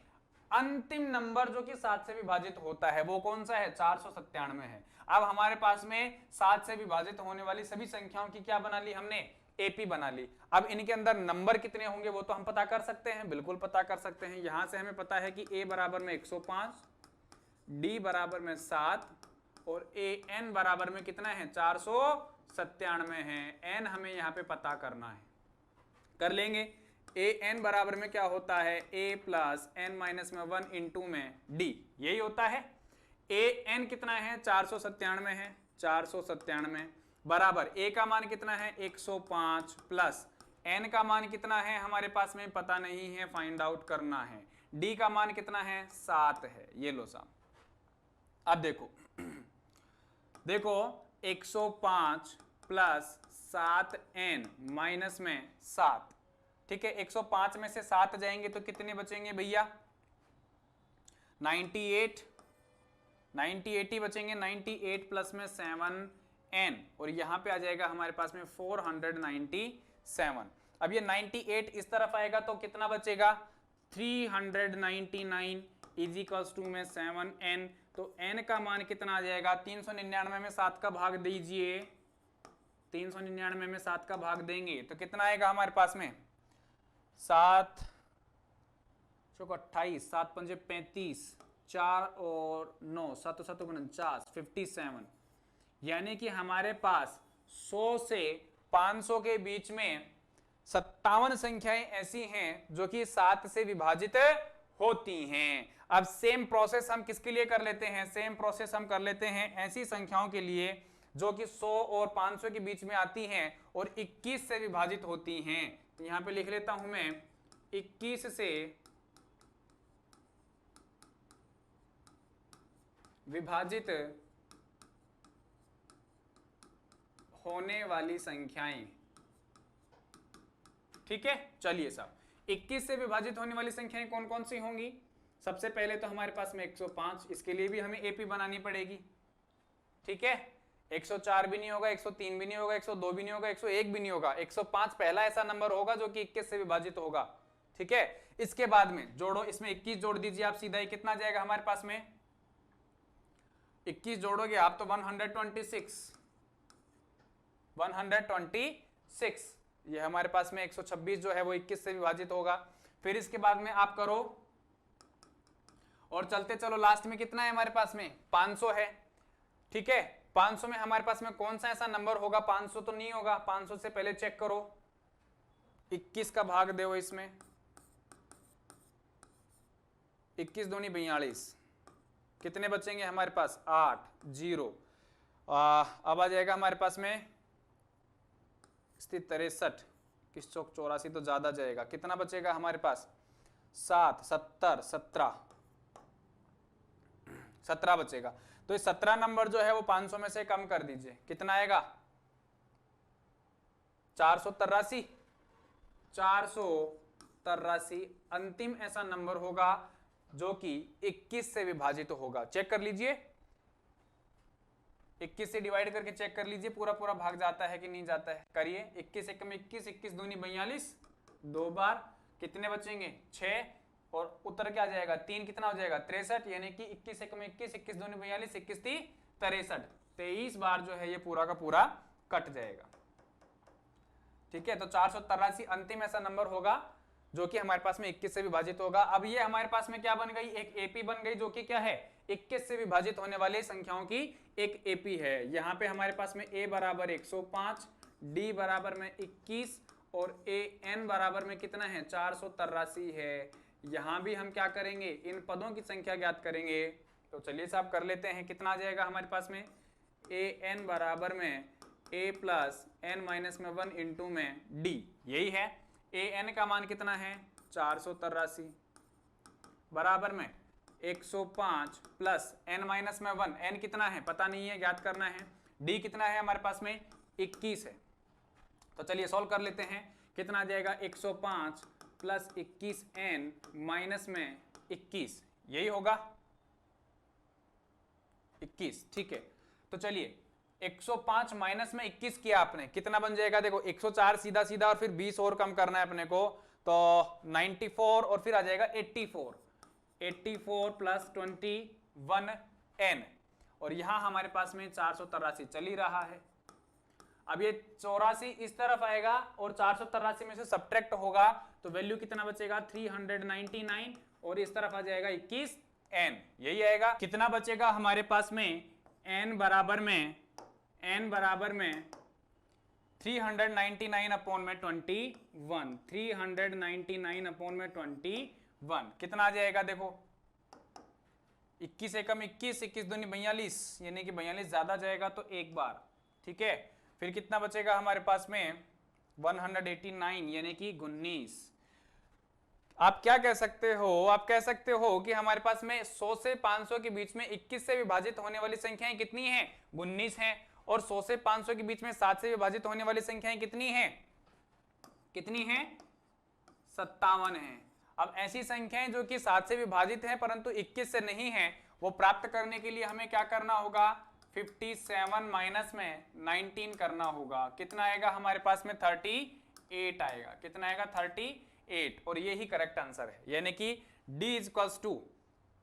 अंतिम नंबर जो कि 7 से विभाजित होता है वो कौन सा है? 497 है। अब हमारे पास में 7 से विभाजित होने वाली सभी संख्याओं की क्या बना ली हमने? एपी बना ली। अब इनके अंदर नंबर कितने होंगे वो तो हम पता कर सकते हैं, बिल्कुल पता कर सकते हैं। यहां से हमें पता है कि ए बराबर में 105, डी बराबर में 7 और ए एन बराबर में कितना है? 497 है। एन हमें यहाँ पे पता करना है, कर लेंगे। ए एन बराबर में क्या होता है? ए प्लस एन माइनस में 1 इंटू में डी, यही होता है। ए एन कितना है? 497 है। 497 बराबर ए का मान कितना है? 105 प्लस एन का मान कितना है हमारे पास में पता नहीं है, फाइंड आउट करना है। डी का मान कितना है? 7 है। ये लो साहब, अब देखो देखो 105 प्लस 7n माइनस में 7। ठीक है, 105 में से 7 जाएंगे तो कितने बचेंगे भैया? 98 ही बचेंगे। 98 प्लस में 7n और यहां पे आ जाएगा हमारे पास में 497। अब ये 98 इस तरफ आएगा तो कितना बचेगा? 399 इज इक्वल्स टू में 7n, तो n का मान कितना आ जाएगा? 399 में 7 का भाग दीजिए। 399 में 7 का भाग देंगे तो कितना आएगा हमारे पास में? 7 चौक 28, 7 पंजे 35, 4 और 9, 7 7 49, 57। यानी कि हमारे पास 100 से 500 के बीच में 57 संख्याएं ऐसी हैं जो कि 7 से विभाजित होती हैं। अब सेम प्रोसेस हम किसके लिए कर लेते हैं? सेम प्रोसेस हम कर लेते हैं ऐसी संख्याओं के लिए जो कि 100 और 500 के बीच में आती हैं और 21 से विभाजित होती हैं। तो यहां पे लिख लेता हूं मैं 21 से विभाजित होने वाली संख्याएं। ठीक है, चलिए साहब 21 से विभाजित होने वाली संख्याएं कौन कौन सी होंगी? सबसे पहले तो हमारे पास में 105, इसके लिए भी हमें एपी बनानी पड़ेगी। ठीक है, 104 भी नहीं होगा, 103 भी नहीं होगा, 102 भी नहीं होगा, 101 भी नहीं होगा। 105 पहला ऐसा नंबर होगा जो कि 21 से विभाजित होगा। ठीक है, इसके बाद में जोड़ो, इसमें 21 जोड़ दीजिए आप सीधा ही, कितना जाएगा हमारे पास में? 21 जोड़ोगे आप तो 126। ये हमारे पास में 126 जो है वो 21 से विभाजित होगा। फिर इसके बाद में आप करो और चलते चलो, लास्ट में कितना है हमारे पास में? 500 है। ठीक है, 500 में हमारे पास में कौन सा ऐसा नंबर होगा? 500 तो नहीं होगा। 500 से पहले चेक करो, 21 का भाग दो इसमें, 21 दूनी 42, कितने बचेंगे हमारे पास? 8 0। अब आ जाएगा हमारे पास में 63, किस चौक 84 तो ज्यादा जाएगा। कितना बचेगा हमारे पास? 7 70 17 बचेगा। तो ये 17 नंबर जो है वो 500 में से कम कर दीजिए, कितना आएगा? 483। 483 अंतिम ऐसा नंबर होगा जो कि 21 से विभाजित होगा। चेक कर लीजिए, 21 से डिवाइड करके चेक कर लीजिए पूरा पूरा भाग जाता है कि नहीं जाता है। करिए, 21 एकम 21, 21 दूनी 42, 2 बार कितने बचेंगे? 6 और उत्तर क्या जाएगा? 3, कितना हो जाएगा? 63, यानी कि 21 एकम 21, 21 दूनी 42, 21 3 63, 23 बार जो है ये पूरा का पूरा कट जाएगा। ठीक है, तो 483 अंतिम ऐसा नंबर होगा जो कि हमारे पास में 21 से विभाजित होगा। अब ये हमारे पास में क्या बन गई? एक एपी बन गई जो कि क्या है? 21 से विभाजित होने वाली संख्याओं की एक एपी है। यहां पे हमारे पास में a बराबर 105, d बराबर में 21 और a n बराबर में कितना है? 483 है। यहां भी हम क्या करेंगे, इन पदों की संख्या ज्ञात करेंगे। तो चलिए साहब कर लेते हैं। कितना आ जाएगा हमारे पास में, ए एन बराबर में ए प्लस एन माइनस में 1 इंटू में डी, यही है। ए एन का मान कितना है 483 बराबर में 105 प्लस एन माइनस में 1, एन कितना है पता नहीं है, ज्ञात करना है। डी कितना है हमारे पास में 21 है। तो चलिए सॉल्व कर लेते हैं। कितना आ जाएगा 105 प्लस 21 एन माइनस में 21, यही होगा 21, ठीक है। तो चलिए 105 माइनस में 21 किया आपने, कितना बन जाएगा देखो 104 सीधा सीधा, और फिर 20 और कम करना है अपने को, तो 94 और फिर आ जाएगा 84 प्लस 21 एन, और यहां हमारे पास में 483 चल ही रहा है। अब ये 84 इस तरफ आएगा और 483 में से सब्ट्रैक्ट होगा तो वैल्यू कितना बचेगा 399, और इस तरफ आ जाएगा 21 एन, यही आएगा। कितना बचेगा हमारे पास में n बराबर में 399 अपॉन में 21, 399 अपॉन में 21 कितना आ जाएगा देखो 21 एकम 21, 21 दूनी 42, यानी कि 42 ज्यादा जाएगा तो एक बार, ठीक है। फिर कितना बचेगा हमारे पास में 189 यानी कि 19। आप क्या कह सकते हो, आप कह सकते हो कि हमारे पास में 100 से 500 के बीच में 21 से विभाजित होने वाली संख्याएं कितनी हैं 19 हैं, और 100 से 500 के बीच में 7 से विभाजित होने वाली संख्याएं कितनी हैं 57 हैं। अब ऐसी संख्याएं जो कि 7 से विभाजित हैं परंतु 21 से नहीं हैं, वो प्राप्त करने के लिए हमें क्या करना होगा 57 माइनस में 19 करना होगा। कितना आएगा हमारे पास में 38 आएगा। कितना आएगा 38, और ये ही करेक्ट आंसर है, यानी कि D is equals to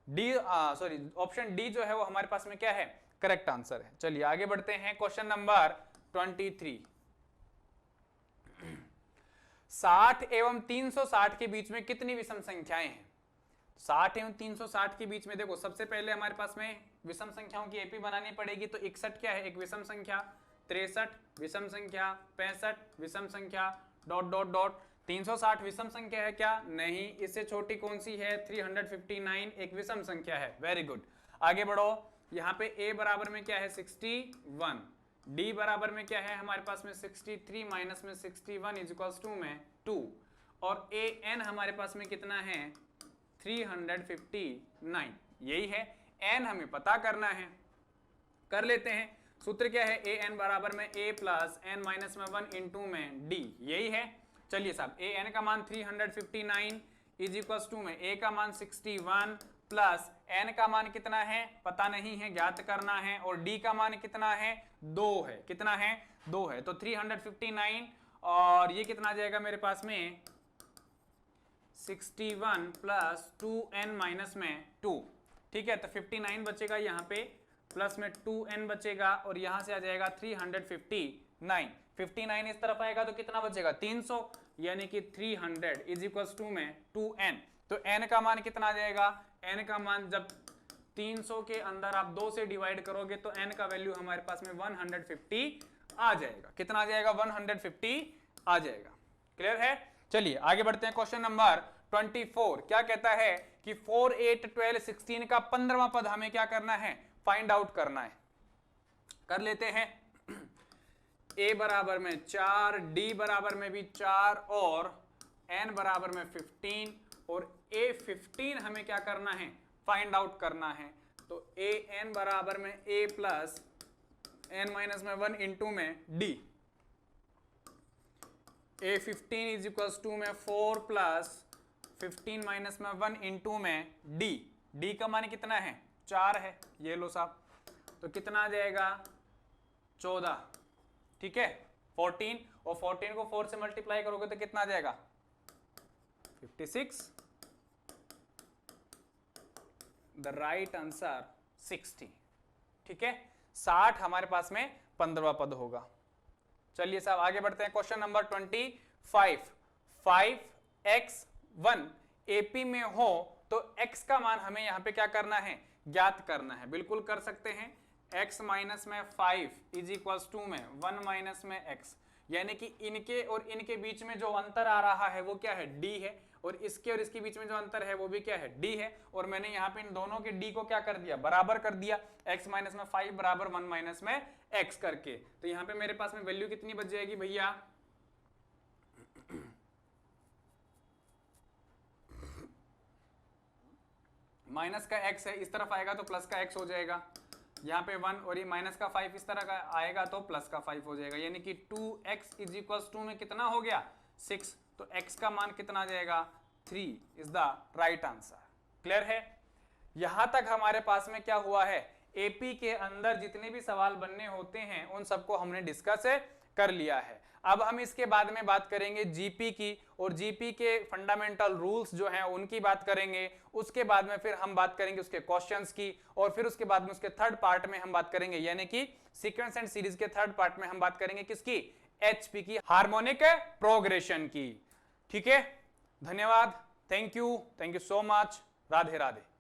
D, sorry option D जो है वो हमारे पास में क्या है करेक्ट आंसर है। चलिए आगे बढ़ते हैं। क्वेश्चन नंबर 23, 60 एवं 360 के बीच में कितनी विषम संख्याएं हैं। 60 एवं 360 के बीच में देखो सबसे पहले हमारे पास में विषम संख्याओं की एपी बनानी पड़ेगी। तो 61 क्या है एक विषम संख्या, 63 विषम संख्या, 65 विषम संख्या, डॉट डॉट डॉट। 360 विषम संख्या है क्या, नहीं। इससे छोटी कौन सी है 359 एक विषम संख्या है। वेरी गुड, आगे बढ़ो। यहाँ पे a बराबर में क्या है 61, d बराबर में क्या है हमारे पास में 63 माइनस में 61 इज इक्वल्स टू में 2, और a n हमारे पास में कितना है 359, यही है। n हमें पता करना है, कर लेते हैं। सूत्र क्या है a n बराबर में a प्लस n माइनस में 1 इंटू में d, यही है। चलिए साहब a n का मान 359 इज इक्वल्स टू में a का मान 61 प्लस n का मान कितना है पता नहीं है, ज्ञात करना है, और d का मान कितना है 2 है। कितना है 2 है। तो 359 और ये कितना आ जाएगा मेरे पास में 61 प्लस 2n माइनस में 2, ठीक है। तो 59 बचेगा यहाँ पे, प्लस में 2n बचेगा, और यहाँ से आ जाएगा 359। 59 इस तरफ आएगा तो कितना बचेगा 300, यानी कि 300 इज इक्वल्स टू में 2n। तो n का मान कितना आ जाएगा, n का मान जब 300 के अंदर आप 2 से डिवाइड करोगे तो n का वैल्यू हमारे पास में 150 आ जाएगा। कितना आ जाएगा 150 आ जाएगा। क्लियर है। चलिए आगे बढ़ते हैं। क्वेश्चन नंबर 24 क्या कहता है कि 4, 8, 12, 16 का 15वां पद हमें क्या करना है फाइंड आउट करना है। कर लेते हैं। a बराबर में 4, d बराबर में भी 4, और n बराबर में 15, और a15 हमें क्या करना है फाइंड आउट करना है। तो a n बराबर में a प्लस n माइनस में 1 इंटू में d, a15 is equals to में 4 प्लस 15 माइनस में 1 इंटू में d, d का मान कितना है 4 है, ये लो साहब। तो कितना आ जाएगा 14, ठीक है 14, और 14 को 4 से मल्टीप्लाई करोगे तो कितना आ जाएगा 56। द राइट आंसर 60, ठीक है। 60 हमारे पास में 15वां पद होगा। चलिए साहब आगे बढ़ते हैं। क्वेश्चन नंबर 25, 5x1 एपी में हो तो x का मान हमें यहाँ पे क्या करना है ज्ञात करना है। बिल्कुल कर सकते हैं। x माइनस में 5 इज इक्वल्स टू में 1 माइनस में x, यानी कि इनके और इनके बीच में जो अंतर आ रहा है वो क्या है, d है, और इसके बीच में जो अंतर है वो भी क्या है, d है। और मैंने यहाँ पे इन दोनों के d को क्या कर दिया, बराबर कर दिया, x माइनस में 5 बराबर 1 माइनस में x करके। तो यहाँ पे मेरे पास में वैल्यू कितनी बच जाएगी भैया, माइनस का x है, इस तरफ आएगा तो प्लस का x हो जाएगा, यहाँ पे 1, और ये माइनस का 5 इस तरह का आएगा तो प्लस का 5 हो जाएगा, यानी कि 2x इज इक्वल्स टू में कितना हो गया, 6। तो x का मान कितना आ जाएगा, 3 is the right answer. Clear है? यहां तक हमारे पास में क्या हुआ है, एपी के अंदर जितने भी सवाल बनने होते हैं उन सबको हमने डिस्कस कर लिया है। अब हम इसके बाद में बात करेंगे जीपी की, और जीपी के फंडामेंटल रूल्स जो हैं उनकी बात करेंगे। उसके बाद में फिर हम बात करेंगे उसके क्वेश्चंस की, और फिर उसके बाद में उसके थर्ड पार्ट में हम बात करेंगे, यानी कि सीक्वेंस एंड सीरीज के थर्ड पार्ट में हम बात करेंगे किसकी, एचपी की, हार्मोनिक प्रोग्रेशन की। ठीक है, धन्यवाद, thank you so much, Radhe Radhe.